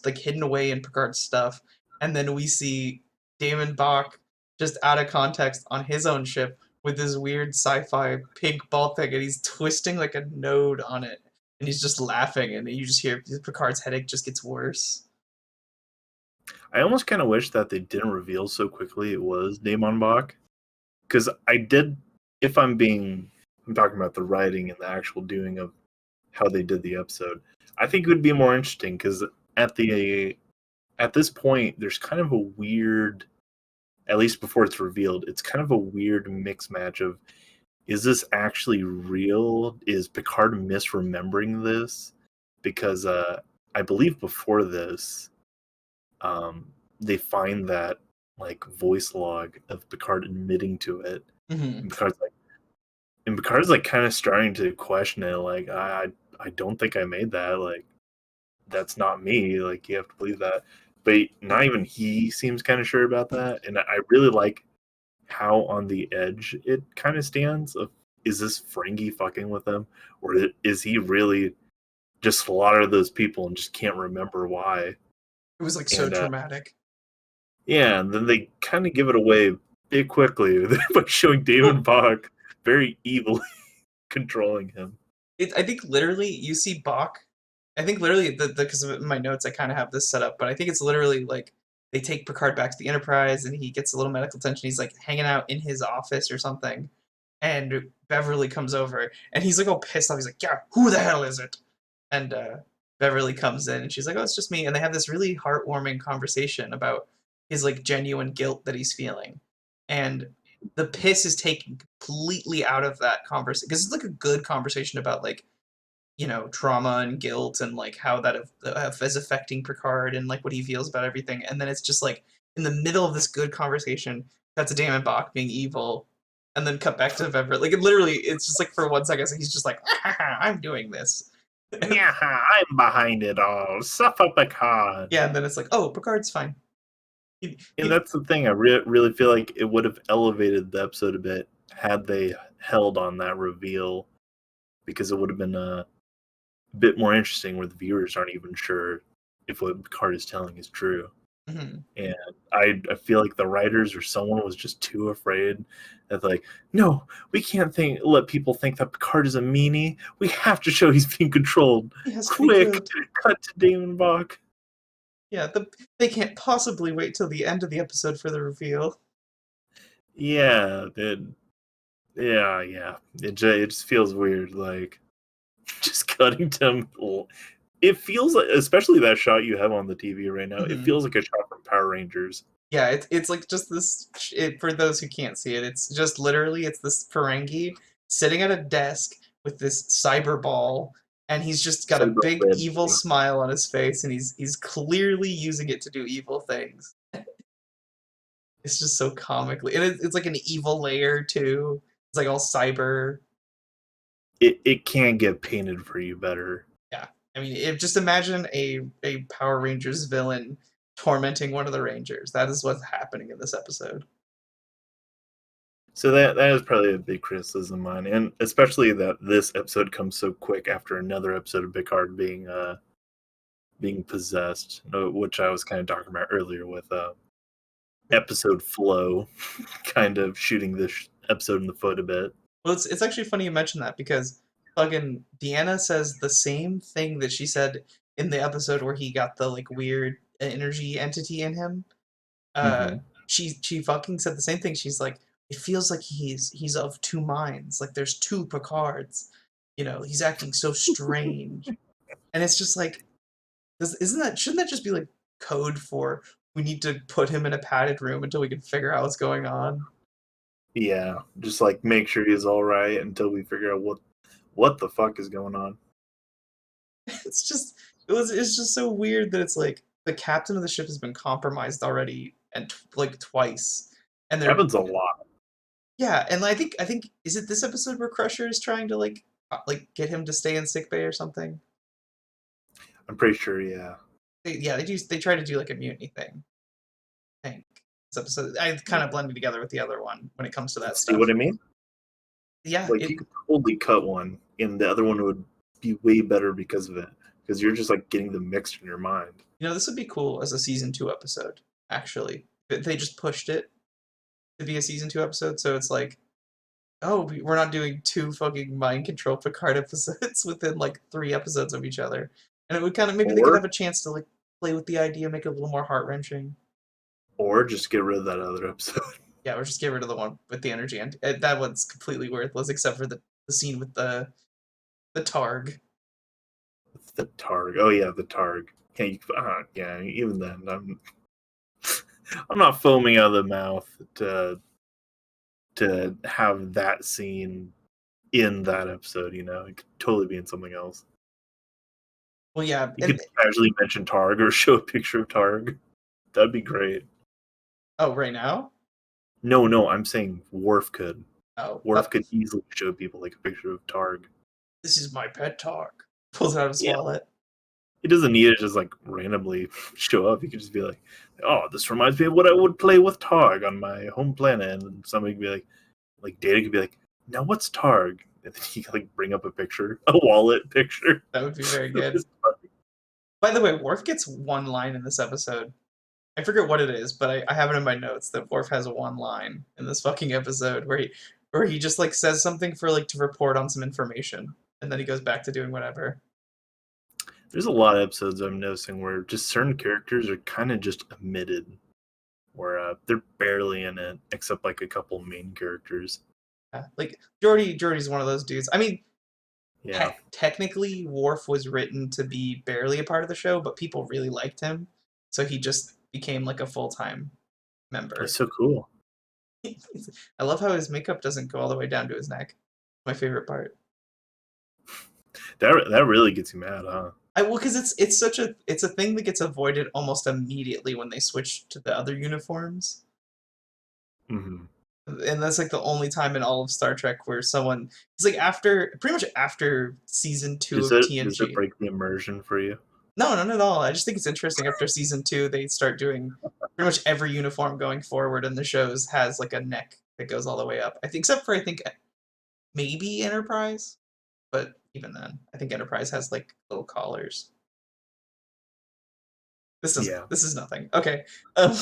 like hidden away in Picard's stuff, and then we see Damon Bach just out of context on his own ship with this weird sci-fi pink ball thing, and he's twisting like a node on it, and he's just laughing, and you just hear Picard's headache just gets worse. I almost kind of wish that they didn't reveal so quickly it was Damon Bach, because I did. If I'm talking about the writing and the actual doing of how they did the episode. I think it would be more interesting because at this point, there's kind of a weird, at least before it's revealed, it's kind of a weird mix match of, is this actually real? Is Picard misremembering this? Because I believe before this, they find that like voice log of Picard admitting to it, Mm-hmm. and Picard's like kind of starting to question it, like I don't think I made that. Like, that's not me. Like, you have to believe that. But not even he seems kind of sure about that. And I really like how on the edge it kind of stands of, is this Ferengi fucking with him? Or is he really just slaughtered those people and just can't remember why? It was like so And dramatic. yeah, and then they kind of give it away big quickly by showing David Bach very evilly controlling him. I think literally you see Bach. I think literally because of my notes I kind of have this set up, but I think it's literally like they take Picard back to the Enterprise and he gets a little medical attention. He's like hanging out in his office or something, and Beverly comes over and he's like all pissed off. He's like, "Yeah, who the hell is it?" And Beverly comes in and she's like, "Oh, it's just me." And they have this really heartwarming conversation about his like genuine guilt that he's feeling, and the piss is taken completely out of that conversation because it's like a good conversation about like trauma and guilt and like how that is affecting Picard and like what he feels about everything. And then it's just like in the middle of this good conversation, cut to Damon Bach being evil, and then cut back to Beverly. Like literally, it's just like for 1 second, so he's just like, "I'm doing this." Yeah, I'm behind it all. Suffer Picard. Yeah, and then it's like, "Oh, Picard's fine." He, And he, that's the thing. I really feel like it would have elevated the episode a bit had they held on that reveal, because it would have been a bit more interesting where the viewers aren't even sure if what Picard is telling is true. Mhm. And I feel like the writers or someone was just too afraid that, like, no, we can't let people think that Picard is a meanie. We have to show he's being controlled. He has to be Quick, good. cut to Damon Bach. Yeah, they can't possibly wait till the end of the episode for the reveal. Yeah, yeah. It just feels weird, like just cutting to him. It feels like, especially that shot you have on the TV right now, it Mhm. feels like a shot from Power Rangers. Yeah, it's like just this. For those who can't see it, it's just literally it's this Ferengi sitting at a desk with this cyber ball, and he's just got a Cyber big red. evil smile on his face, and he's clearly using it to do evil things. It's just so comically, and it's like an evil layer too. It's like all cyber. It can get painted for you better. Yeah, I mean, just imagine a Power Rangers villain tormenting one of the Rangers. That is what's happening in this episode. So that is probably a big criticism of mine, and especially that this episode comes so quick after another episode of Picard being possessed, which I was kind of talking about earlier with episode flow, kind of shooting this episode in the foot a bit. Well, it's actually funny you mention that because fucking Deanna says the same thing that she said in the episode where he got the like weird energy entity in him. Uh, Mm-hmm. she fucking said the same thing. She's like, it feels like he's of two minds. Like there's two Picards. He's acting so strange, and it's just like, shouldn't that just be like code for we need to put him in a padded room until we can figure out what's going on? Yeah, just like make sure he's all right until we figure out what the fuck is going on. It's just it's just so weird that it's like the captain of the ship has been compromised already and like twice, and they're Happens a lot. yeah, and I think is it this episode where Crusher is trying to like get him to stay in sickbay or something? I'm pretty sure. Yeah. They try to do like a mutiny thing. I think this episode I kind of blended together with the other one when it comes to that See what stuff. I mean? Yeah, Like you could totally cut one, and the other one would be way better because of it. Because you're just like getting them mixed in your mind. this would be cool as a season 2 episode, actually. But they just pushed it to be a season 2 episode, so it's like, oh, we're not doing 2 fucking mind control Picard episodes within like 3 episodes of each other. And it would kind of, maybe they could Or have a chance to like play with the idea, make it a little more heart wrenching. or just get rid of that other episode. Yeah, or just get rid of the one with the energy, and that one's completely worthless, except for the scene with the Targ. The Targ. Oh yeah, the Targ. Yeah, even then, I'm not foaming out of the mouth to have that scene in that episode. You know, it could totally be in something else. Well, yeah, You could casually mention Targ or show a picture of Targ. That'd be great. oh, right now? No, I'm saying Worf could. Oh, Worf could easily show people like a picture of Targ. this is my pet Targ. Pulls it out of his wallet. He doesn't need to just like randomly show up. He could just be like, "Oh, this reminds me of what I would play with Targ on my home planet." And somebody could be like Data could be like, "Now what's Targ?" And then he could like bring up a picture, a wallet picture. That would be very good. By the way, Worf gets one line in this episode. I forget what it is, but I have it in my notes that Worf has one line in this fucking episode where he just like says something for like to report on some information, and then he goes back to doing whatever. There's a lot of episodes I'm noticing where just certain characters are kind of just omitted, where they're barely in it, except like a couple main characters. Yeah, like Geordi's one of those dudes. I mean, Yeah, technically, Worf was written to be barely a part of the show, but people really liked him, so he just became like a full-time member. he's so cool. I love how his makeup doesn't go all the way down to his neck. My favorite part. That really gets you mad, huh? Well, because it's a thing that gets avoided almost immediately when they switch to the other uniforms. Mm-hmm. And that's like the only time in all of Star Trek where someone it's like pretty much after season 2 of TNG. Does it break the immersion for you? No, none at all. I just think it's interesting. After season 2, they start doing pretty much every uniform going forward, and the shows has like a neck that goes all the way up. I think, except for maybe Enterprise, but even then, I think Enterprise has like little collars. This is nothing. Okay. I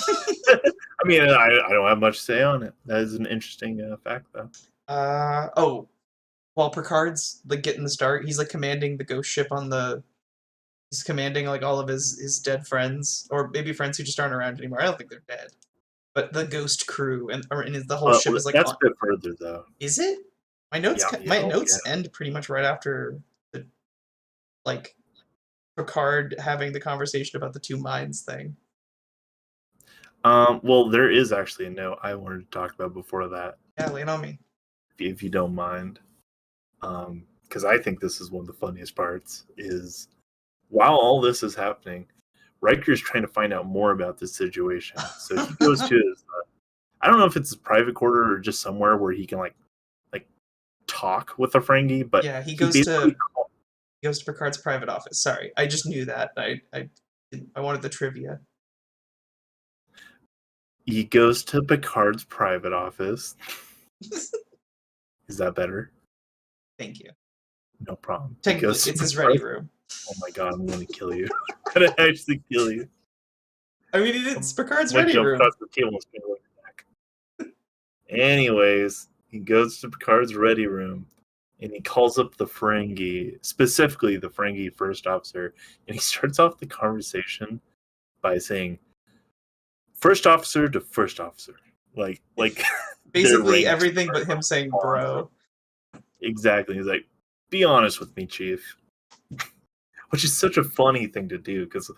mean, I don't have much to say on it. That is an interesting fact, though. While Picard's like getting the start, he's like commanding the ghost ship on the. He's commanding like all of his dead friends, or maybe friends who just aren't around anymore. I don't think they're dead, but the ghost crew and the whole ship is like. That's a bit further though. Is it? My notes. Yeah, my notes end pretty much right after the, like, Picard having the conversation about the two minds thing. Well, there is actually a note I wanted to talk about before that. Yeah, lay it on me. If you don't mind. Because I think this is one of the funniest parts, is while all this is happening, Riker's trying to find out more about this situation. So he goes to his, I don't know if it's his private quarter or just somewhere where he can like talk with a Ferengi, but yeah, he goes to Picard's private office. Sorry, I just knew that. I wanted the trivia. He goes to Picard's private office. Is that better? Thank you. No problem. Technically, it's his ready room. Oh my god, I'm going to kill you. I'm going to actually kill you. I mean, it's Picard's ready room. The table back. Anyways, he goes to Picard's ready room, and he calls up the Ferengi, specifically the Ferengi first officer, and he starts off the conversation by saying, "First officer to first officer." Like basically everything but him saying bro. Exactly. He's like, "Be honest with me, Chief." Which is such a funny thing to do, because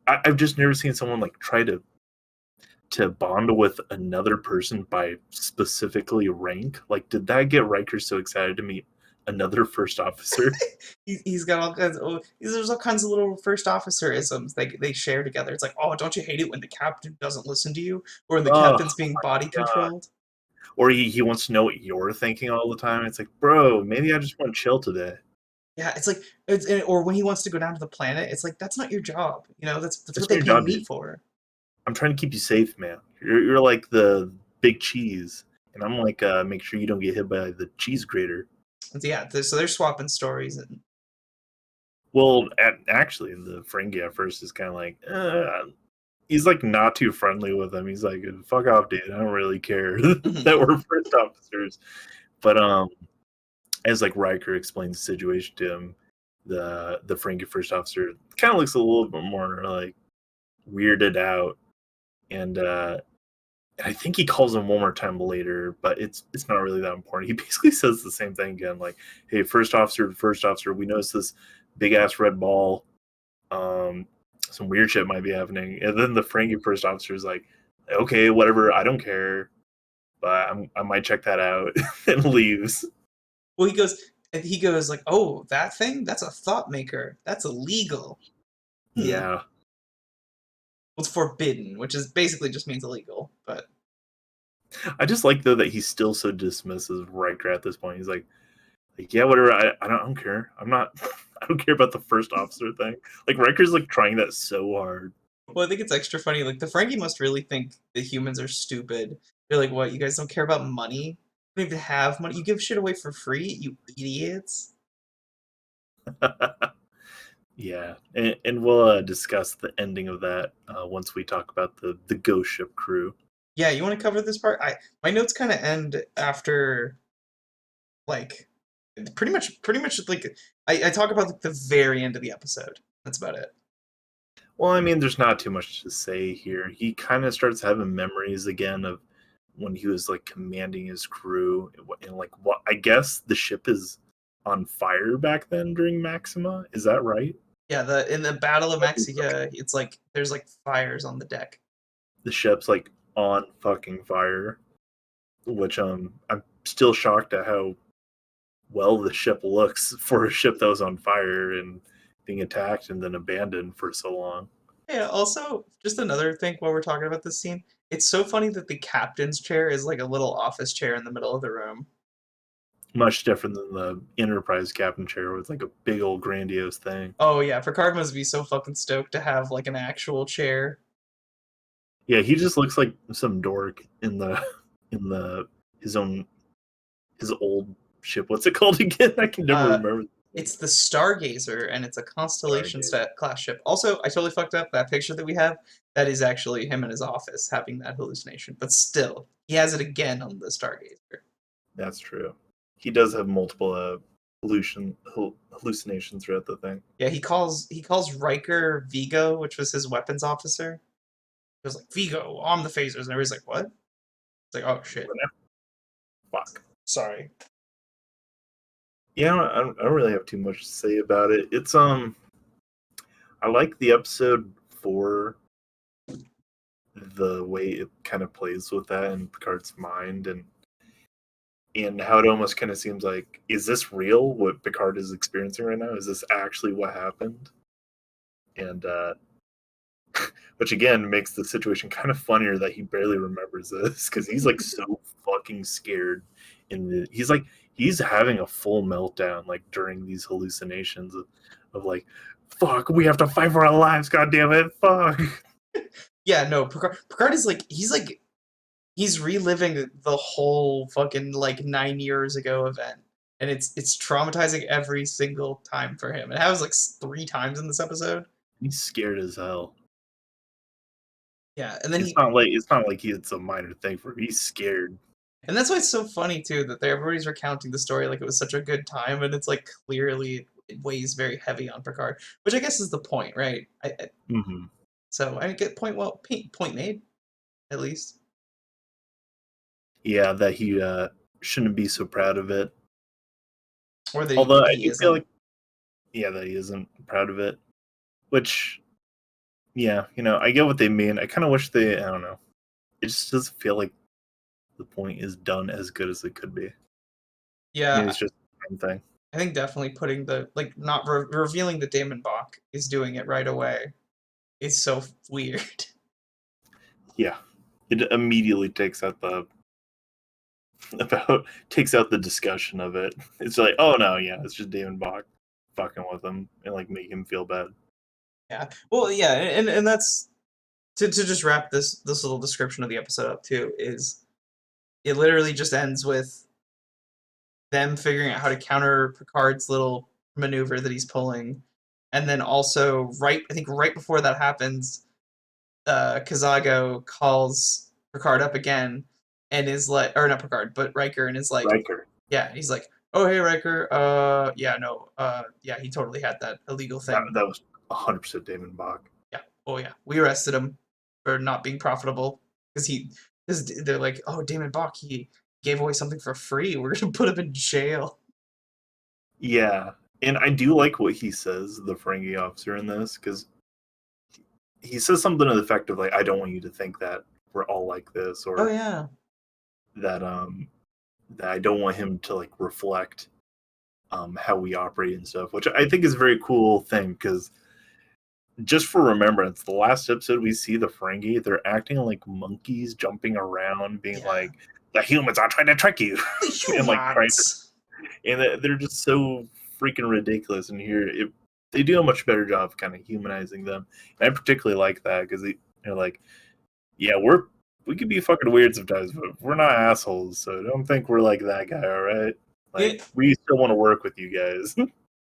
I've just never seen someone like try to bond with another person by specifically rank. Like, did that get Riker so excited to meet another first officer? He's got all kinds of, there's all kinds of little first officer isms they share together. It's like, oh, don't you hate it when the captain doesn't listen to you, or when the captain's being body controlled? Or he wants to know what you're thinking all the time. It's like, bro, maybe I just want to chill today. Yeah, it's like, or when he wants to go down to the planet, it's like, that's not your job. You know, that's what they pay me for. I'm trying to keep you safe, man. You're like the big cheese. And I'm like, make sure you don't get hit by the cheese grater. Yeah, so they're swapping stories, and Well, actually, the Ferengi at first is kind of like, he's like not too friendly with them. He's like, "Fuck off, dude. I don't really care that we're first officers." But as like Riker explains the situation to him, the Ferengi first officer kind of looks a little bit more like weirded out, and I think he calls him one more time later, but it's not really that important. He basically says the same thing again, like, "Hey, first officer, we noticed this big ass red ball. Um, some weird shit might be happening." And then the Ferengi first officer is like, "Okay, whatever, I don't care, but I might check that out," and leaves. well, he goes like, "Oh, that thing? That's a thought maker. That's illegal." Hmm. Yeah, Well, it's forbidden, which is basically just means illegal. But I just like though that he's still so dismissive of Riker at this point. He's like, yeah, whatever. I don't care. I'm not. I don't care about the first officer thing. Like Riker's like trying that so hard. well, I think it's extra funny. Like the Ferengi must really think the humans are stupid. They're like, "What? You guys don't care about money? You don't even have money. You give shit away for free, you idiots." Yeah, and we'll discuss the ending of that once we talk about the ghost ship crew. Yeah, you want to cover this part? My notes kind of end after like pretty much like I talk about like the very end of the episode. That's about it. Well, I mean, there's not too much to say here. He kind of starts having memories again of when he was like commanding his crew, and like what I guess the ship is on fire back then during Maxima. Is that right? Yeah, the in the Battle of Maxica, it's like there's like fires on the deck. The ship's like on fucking fire, which I'm still shocked at how well the ship looks for a ship that was on fire and being attacked and then abandoned for so long. Yeah, also, just another thing while we're talking about this scene, it's so funny that the captain's chair is like a little office chair in the middle of the room. Much different than the Enterprise captain chair with like a big old grandiose thing. Oh yeah, Picard must be so fucking stoked to have like an actual chair. Yeah, he just looks like some dork in the in the his own his old ship. What's it called again? I can never Uh, remember. it's the Stargazer, and it's a Constellation Stargazer. class ship. Also, I totally fucked up that picture that we have. That is actually him in his office having that hallucination. But still, he has it again on the Stargazer. That's true. He does have multiple hallucinations throughout the thing. Yeah, he calls Riker Vigo, which was his weapons officer. He was like, Vigo, arm the phasers, and everybody's like, what? It's like, oh shit. Fuck. Sorry. Yeah, I don't really have too much to say about it. It's I like the episode for the way it kind of plays with that in Picard's mind, and how it almost kind of seems like, is this real what Picard is experiencing right now? Is this actually what happened? And which again makes the situation kind of funnier that he barely remembers this because he's like so fucking scared. He's having a full meltdown like during these hallucinations of like, fuck, we have to fight for our lives, god damn it, fuck. Yeah, no, Picard is like he's reliving the whole fucking like 9 years ago event. And it's traumatizing every single time for him. It happens like 3 times in this episode. He's scared as hell. Yeah, and then It's not like it's a minor thing for him. He's scared. and that's why it's so funny too that everybody's recounting the story like it was such a good time, and it's like clearly it weighs very heavy on Picard, which I guess is the point, right? Hmm. So I get point made at least. Yeah, that he shouldn't be so proud of it. Or that Although I he do feel isn't. like, yeah, that he isn't proud of it. Which, yeah, I get what they mean. I kind of wish I don't know. It just doesn't feel like the point is done as good as it could be. Maybe Yeah, it's just one thing. I think definitely putting the like not revealing that Damon Bach is doing it right away is so weird. Yeah, it immediately takes out the discussion of it. It's like, oh no, yeah, it's just Damon Bach fucking with him and like make him feel bad. Yeah. Well, yeah, and that's to just wrap this little description of the episode up too is it literally just ends with them figuring out how to counter Picard's little maneuver that he's pulling, and then also I think right before that happens, Kazago calls Picard up again and is like, or not Picard, but Riker, and is like, Riker. yeah, he's like, oh hey Riker, yeah no, yeah he totally had that illegal thing. That was 100% Damon Bach. Yeah, oh yeah, we arrested him for not being profitable because they're like, oh Damon Bach, he gave away something for free. We're gonna put him in jail. Yeah, and I do like what he says, the Ferengi officer in this, because he says something to the effect of like, "I don't want you to think that we're all like this," Oh or yeah, that I don't want him to like reflect how we operate and stuff, which I think is a very cool thing because just for remembrance, the last episode we see the Ferengi, they're acting like monkeys, jumping around, being yeah. like, "The humans are trying to trick you," The and like trying to, humans. and they're just so freaking ridiculous. And here, they do a much better job of kind of humanizing them. And I particularly like that because they're like, "Yeah, we can be fucking weird sometimes, but we're not assholes. So don't think we're like that guy, all right? Like we still want to work with you guys."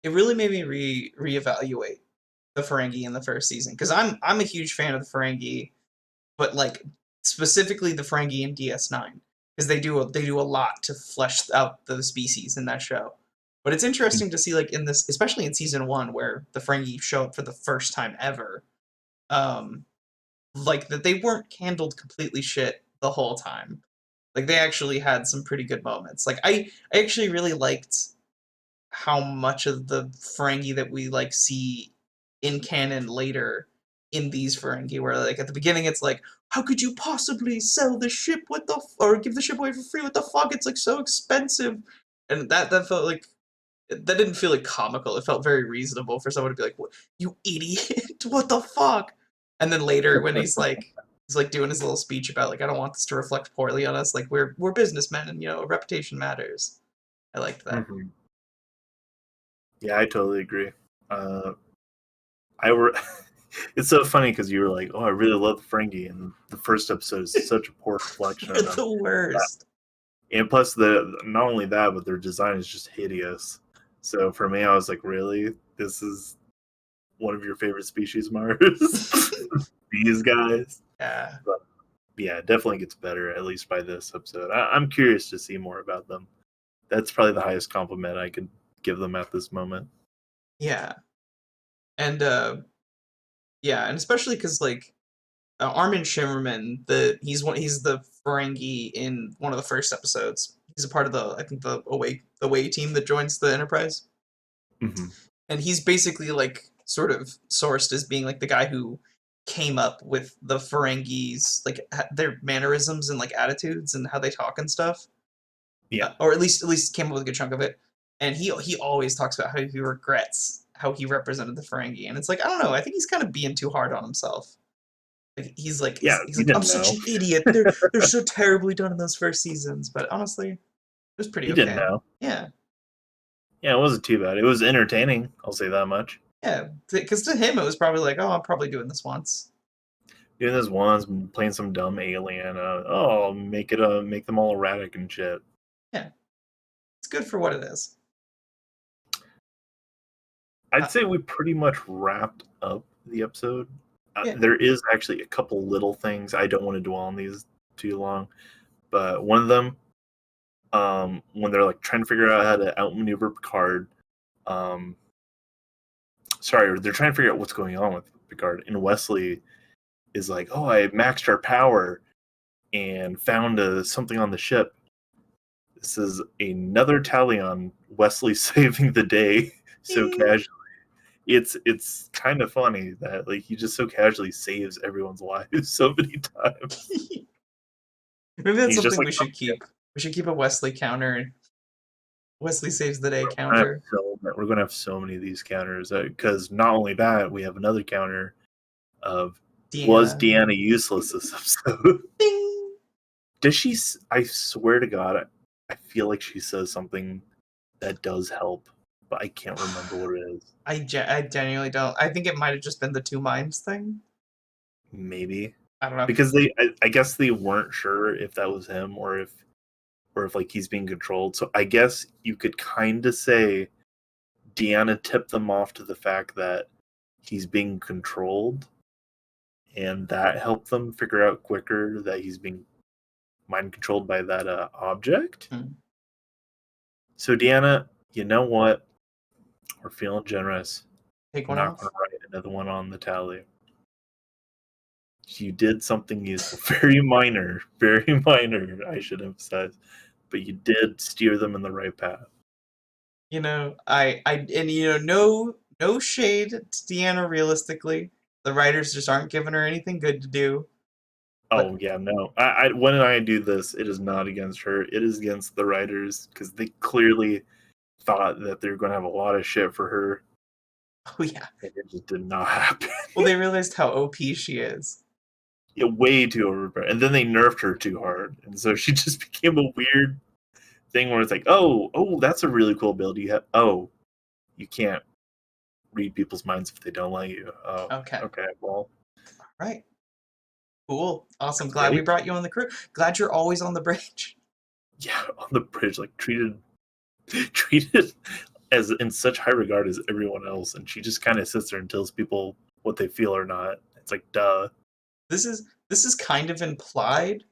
It really made me reevaluate the Ferengi in the first season because I'm a huge fan of the Ferengi, but like specifically the Ferengi in DS9 because they do a lot to flesh out the species in that show. But it's interesting to see like in this, especially in season 1, where the Ferengi show up for the first time ever, um, like that they weren't handled completely shit the whole time. Like they actually had some pretty good moments. Like I actually really liked how much of the Ferengi that we like see in canon later in these Ferengi, where like at the beginning it's like, how could you possibly sell the ship? What the or give the ship away for free? What the fuck? It's like so expensive, and that felt like that didn't feel like comical. It felt very reasonable for someone to be like, what, you idiot, what the fuck? And then later when he's like doing his little speech about like I don't want this to reflect poorly on us. Like we're businessmen and you know reputation matters. I liked that. Mhm. Yeah, I totally agree. I were. It's so funny because you were like, "Oh, I really love the Ferengi," and the first episode is such a poor reflection They're of them. the worst. And plus, not only that, but their design is just hideous. So for me, I was like, "Really, this is one of your favorite species, Mars? These guys?" Yeah. But yeah, it definitely gets better at least by this episode. I'm curious to see more about them. That's probably the highest compliment I could give them at this moment. Yeah. And yeah, and especially because like Armin Shimmerman, he's the Ferengi in one of the first episodes. He's a part of the I think the away team that joins the Enterprise, Hmm. and he's basically like sort of sourced as being like the guy who came up with the Ferengis like their mannerisms and like attitudes and how they talk and stuff, Yeah, or at least came up with a good chunk of it. And he always talks about how he regrets how he represented the Ferengi, and it's like I don't know. I think he's kind of being too hard on himself. Like yeah. he's You like I'm didn't such know. an idiot. They're so terribly done in those first seasons, but honestly, it was pretty You didn't okay. know. Yeah, Yeah, it wasn't too bad. It was entertaining. I'll say that much. yeah. Because to him, it was probably like, oh, I'm probably doing this once. Doing this once, playing some dumb alien. Oh, make them all erratic and shit. Yeah, it's good for what it is. I'd say we pretty much wrapped up the episode. Yeah, There is actually a couple little things. I don't want to dwell on these too long, but one of them, when they're like trying to figure out how to outmaneuver Picard, um, sorry, they're trying to figure out what's going on with Picard, and Wesley is like, "Oh, I maxed our power and found something on the ship." This is another tally on Wesley saving the day so ding. casually. It's kind of funny that like he just so casually saves everyone's lives so many times. Maybe that's He's just something like, we should keep. We should keep a Wesley counter. Weslly saves the day we're gonna have counter. we're gonna have so many of these counters because not only that, we have another counter of was Deanna. Deanna useless this episode? Ding. Does she? I swear to God, I feel like she says something that does help, but I can't remember what it is. I genuinely don't. I think it might have just been the two minds thing. Maybe I don't know. because I guess they weren't sure if that was him or if or if like he's being controlled. So I guess you could kind of say Deanna tipped them off to the fact that he's being controlled, and that helped them figure out quicker that he's being mind controlled by that object. So Deanna, you know what? We're feeling generous. Take I'm one not off. going to write another one on the tally. You did something useful, very minor, I should emphasize, but you did steer them in the right path. You know, and you know, no shade to Deanna. Realistically, the writers just aren't giving her anything good to do. Oh yeah, no. When I do this, it is not against her. It is against the writers because they clearly thought that they're going to have a lot of shit for her. Oh yeah, And it just did not happen. well, they realized how OP she is. Yeah, way too overpowered. And then they nerfed her too hard, and so she just became a weird thing where it's like, oh, that's a really cool ability you have. Oh, you can't read people's minds if they don't let you. Oh, Okay. well, Right. Cool. Awesome. Glad Great. we brought you on the crew. Glad you're always on the bridge. Yeah, on the bridge, like treated as in such high regard as everyone else, and she just kind of sits there and tells people what they feel or not. It's like, duh. This is kind of implied,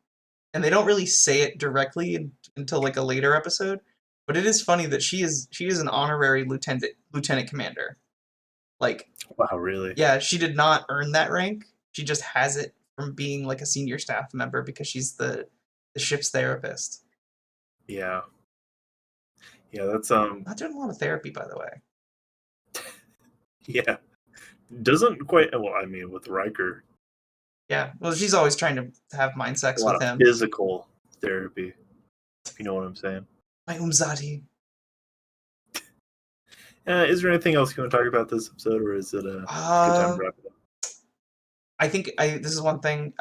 and they don't really say it directly until like a later episode. But it is funny that she is an honorary lieutenant commander. Like, Wow, really? yeah, she did not earn that rank. She just has it from being like a senior staff member because she's the ship's therapist. Yeah. Yeah, that's Not doing a lot of therapy, by the way. yeah. Doesn't quite well, I mean with Riker. Yeah, well, she's always trying to have mind A sex lot with of him. physical therapy. If you know what I'm saying. My Umzati. Is there anything else you want to talk about this episode, or is it a good time to wrap it up? I think this is one thing.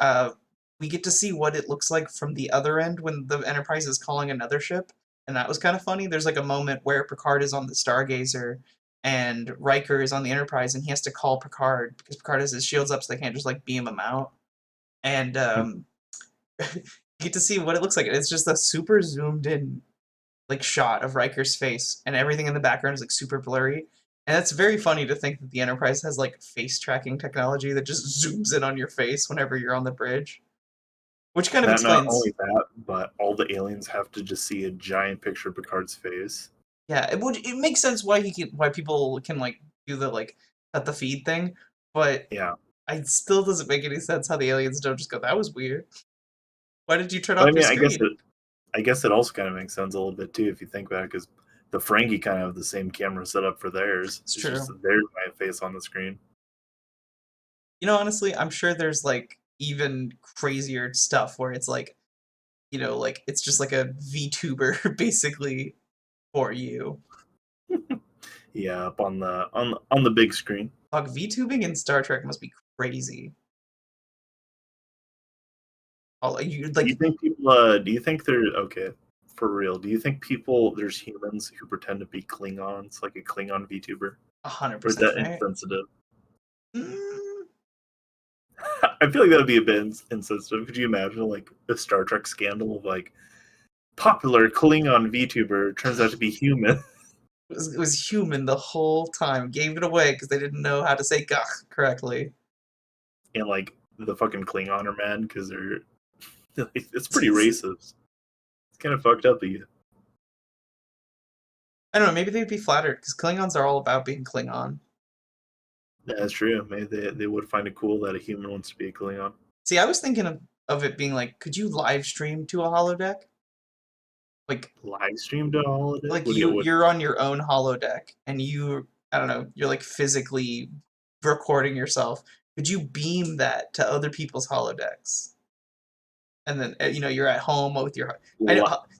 We get to see what it looks like from the other end when the Enterprise is calling another ship, and that was kind of funny. There's like a moment where Picard is on the Stargazer, and Riker is on the Enterprise, and he has to call Picard because Picard has his shields up, so they can't just like beam him out. And you get to see what it looks like. It's just a super zoomed in like shot of Riker's face, and everything in the background is like super blurry. And it's very funny to think that the Enterprise has like face tracking technology that just zooms in on your face whenever you're on the bridge. Which kind of That not explains. only that, but all the aliens have to just see a giant picture of Picard's face. Yeah, it makes sense why why people can like do the like cut the feed thing, but Yeah. it still doesn't make any sense how the aliens don't just go, that was weird. Why did you turn But off I your mean, screen? I guess it also kind of makes sense a little bit too if you think about it, because the Ferengi kind of have the same camera set up for theirs. It's It's true. just their giant face on the screen. You know, honestly, I'm sure there's like even crazier stuff where it's like, you know, like it's just like a VTuber basically for you. Yeah, up on the big screen. Fuck, VTubing in Star Trek must be crazy. Oh, you Do you like think people? Do you think they're okay? For real? Do you think there's humans who pretend to be Klingons, like a Klingon VTuber, or is 100% that right? insensitive? Mm, I feel like that would be a bit insensitive. Could you imagine like a Star Trek scandal of like popular Klingon VTuber turns out to be human? it was human the whole time. Gave it away because they didn't know how to say "gach" correctly. And like the fucking Klingon are mad because they're it's pretty racist. It's kind of fucked up of you. I don't know. Maybe they'd be flattered because Klingons are all about being Klingon. Yeah, that's true. Maybe they would find it cool that a human wants to be a Klingon. See, I was thinking of it being like, could you live stream to a holodeck? Like Live streamed a holiday? like Would you you're on your own holodeck and I don't know, you're like physically recording yourself. Could you beam that to other people's holodecks? And then you know you're at home with your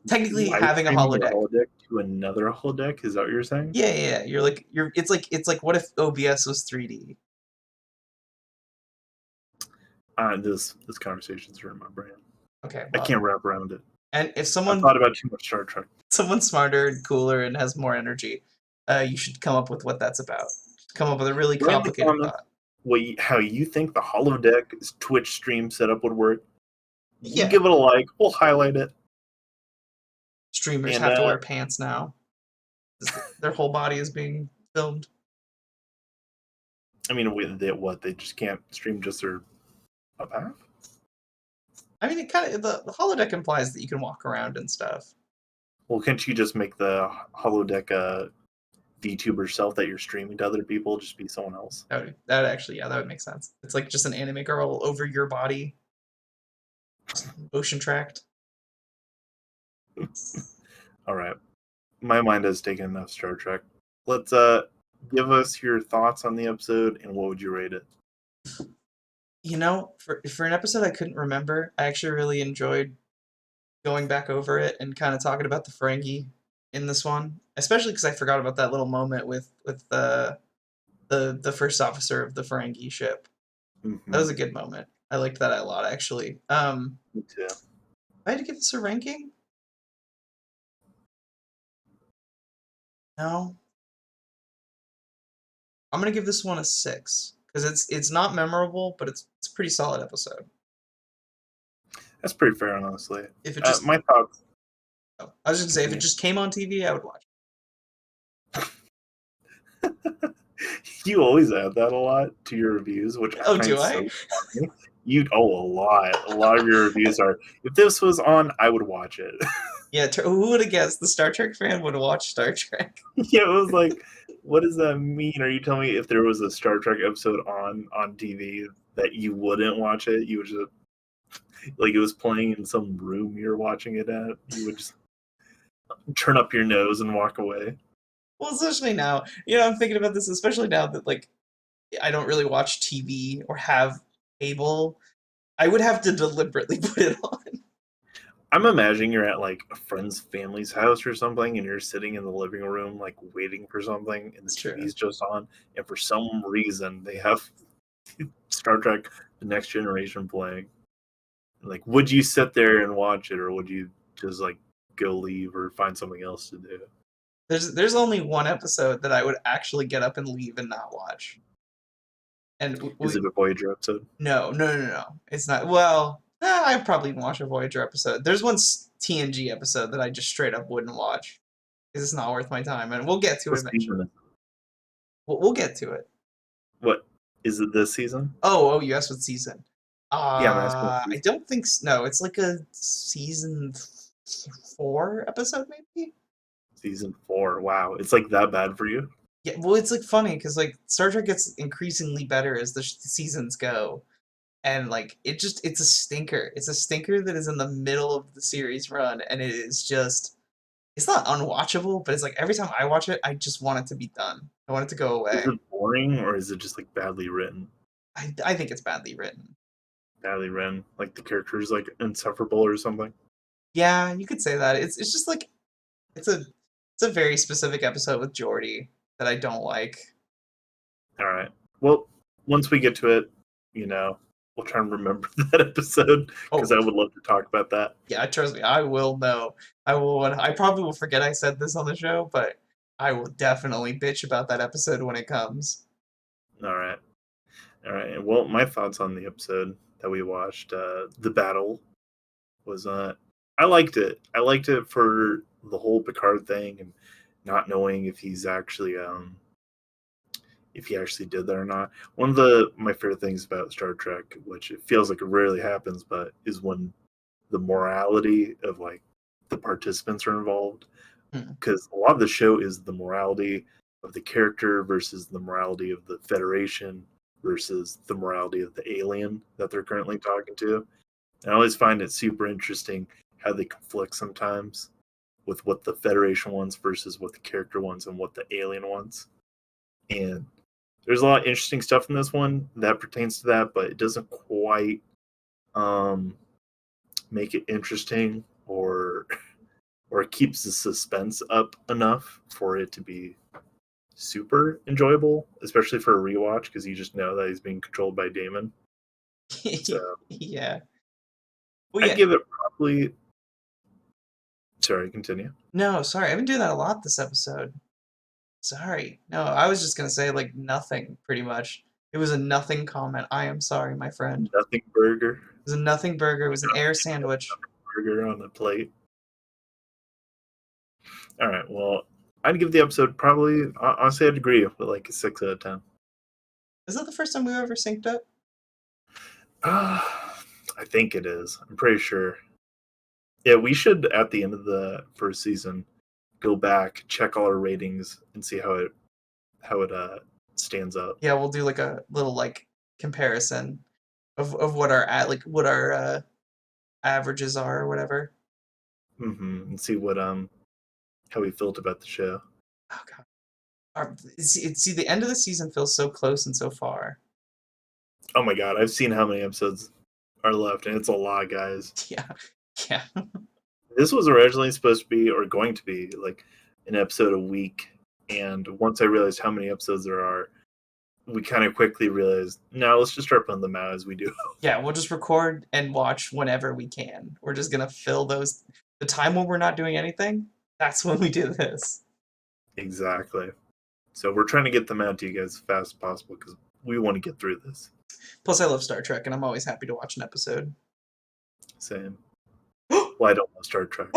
technically live having a streaming your holodeck. holodeck to another holodeck? Is that what you're saying? Yeah. You're it's like what if OBS was 3D? This conversation's in my brain. Okay, I well, can't wrap around it. and if I've someone thought about too much Star Trek. someone's smarter and cooler and has more energy, you should come up with what that's about. Come up with a really Write in the complicated comments thought. how you think the holodeck's Twitch stream setup would work. Yeah. Give it a like. We'll highlight it. Streamers And have to wear pants now. Their whole body is being filmed. I mean, they just can't stream just their up half? I mean, it kind of the holodeck implies that you can walk around and stuff. Well, can't you just make the holodeck VTuber self that you're streaming to other people just be someone else? That actually, yeah, that would make sense. It's like just an anime girl over your body, motion tracked. All right, my mind has taken enough Star Trek. Let's give us your thoughts on the episode and what would you rate it? You know, for an episode I couldn't remember, I actually really enjoyed going back over it and kind of talking about the Ferengi in this one, especially because I forgot about that little moment with the first officer of the Ferengi ship. That was a good moment. I liked that a lot, actually. Me too. If I had to give this a ranking, no, I'm gonna give this one a 6 because it's not memorable, but it's a pretty solid episode. That's pretty fair, honestly. If it just, My thoughts. oh, I was just gonna say, if it just came on TV, I would watch You always add that a lot to your reviews, which I Oh, find do I? so funny. A lot. A lot of your reviews are, if this was on, I would watch it. Yeah, who would have guessed the Star Trek fan would watch Star Trek? Yeah, it was like, what does that mean? Are you telling me if there was a Star Trek episode on TV that you wouldn't watch it? You would just, like, it was playing in some room you're watching it at, you would just turn up your nose and walk away? Well, especially now, I'm thinking about this, especially now that like I don't really watch TV or have cable. I would have to deliberately put it on. I'm imagining you're at like a friend's family's house or something, and you're sitting in the living room, like waiting for something, and the It's true. TV's just on, and for some reason they have Star Trek: The Next Generation playing. Like, would you sit there and watch it, or would you just like go leave or find something else to do? There's only one episode that I would actually get up and leave and not watch. And Is it a Voyager episode? no. It's not. Well, I probably watch a Voyager episode. There's one TNG episode that I just straight up wouldn't watch because it's not worth my time, and we'll get to it What season eventually. is it? We'll get to it. What is it? This season? Oh, you asked what season? Yeah, I'm asking what I season. don't think no. It's like a season 4 episode, maybe. Season 4. Wow, it's like that bad for you? Yeah, well, it's like funny because like Star Trek gets increasingly better as the seasons go, and like it's a stinker. It's a stinker that is in the middle of the series run, and it is just it's not unwatchable, but it's like every time I watch it, I just want it to be done. I want it to go Is away. it boring or is it just like badly written? I think it's badly written. Badly written, like the character's like insufferable or something. Yeah, you could say that. It's just like it's a very specific episode with Geordi that I don't like. All right. Well, once we get to it, we'll try and remember that episode because I would love to talk about that. Yeah, trust me, I will know. I will. I probably will forget I said this on the show, but I will definitely bitch about that episode when it comes. All right. All right. Well, my thoughts on the episode that we watched, the battle, was I liked it. I liked it for the whole Picard thing and not knowing if he's actually if he actually did that or not. One of my favorite things about Star Trek, which it feels like it rarely happens, but is when the morality of like the participants are involved. Because a lot of the show is the morality of the character versus the morality of the Federation versus the morality of the alien that they're currently talking to. And I always find it super interesting how they conflict sometimes with what the Federation wants versus what the character wants and what the alien wants. And there's a lot of interesting stuff in this one that pertains to that, but it doesn't quite make it interesting or it keeps the suspense up enough for it to be super enjoyable, especially for a rewatch because you just know that he's being controlled by Damon. So yeah. Well, I'd give it probably. Sorry, continue. No, sorry, I've been doing that a lot this episode. Sorry. No, I was just gonna say like nothing, pretty much. It was a nothing comment. I am sorry, my friend. Nothing burger. It was a nothing burger. It was an air sandwich. Burger on the plate. All right. Well, I'd give the episode probably. Honestly, I'd agree with like a 6 out of 10. Is that the first time we ever synced up? I think it is. I'm pretty sure. Yeah, we should at the end of the first season go back, check all our ratings, and see how it stands up. Yeah, we'll do like a little like comparison of what our averages are or whatever. And see what how we felt about the show. Oh god. See, the end of the season feels so close and so far. Oh my god, I've seen how many episodes are left, and it's a lot, guys. Yeah. Yeah. This was originally supposed to be, or going to be, like an episode a week. And once I realized how many episodes there are, we kind of quickly realized, no, let's just start putting them out as we do. Yeah, we'll just record and watch whenever we can. We're just gonna fill those the time when we're not doing anything. That's when we do this. Exactly. So we're trying to get them out to you guys as fast as possible because we want to get through this. Plus, I love Star Trek, and I'm always happy to watch an episode. Same. Well, I don't love Star Trek.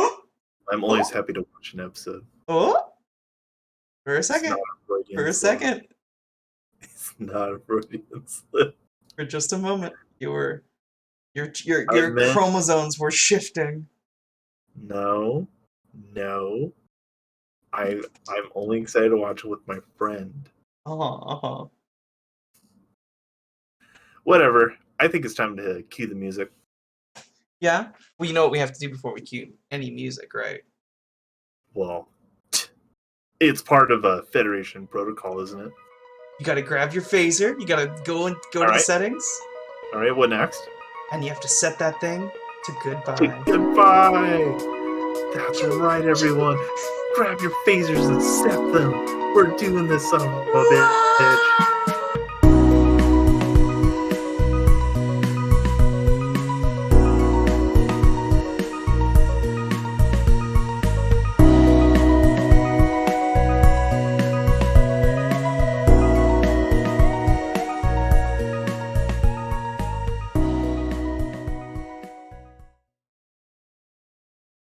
I'm always happy to watch an episode. Oh, for a It's second. not a Freudian For a slip. second. It's not a Freudian slip. For just a moment, your I meant- chromosomes were shifting. No. I'm only excited to watch it with my friend. Whatever. I think it's time to cue the music. Yeah. Well, you know what we have to do before we cue any music, right? Well, it's part of a Federation protocol, isn't it? You gotta grab your phaser. You gotta go to the Alright. settings, All right, what next? and you have to set that thing to goodbye. Goodbye. That's right, everyone. Grab your phasers and set them. We're doing this, son of a bitch.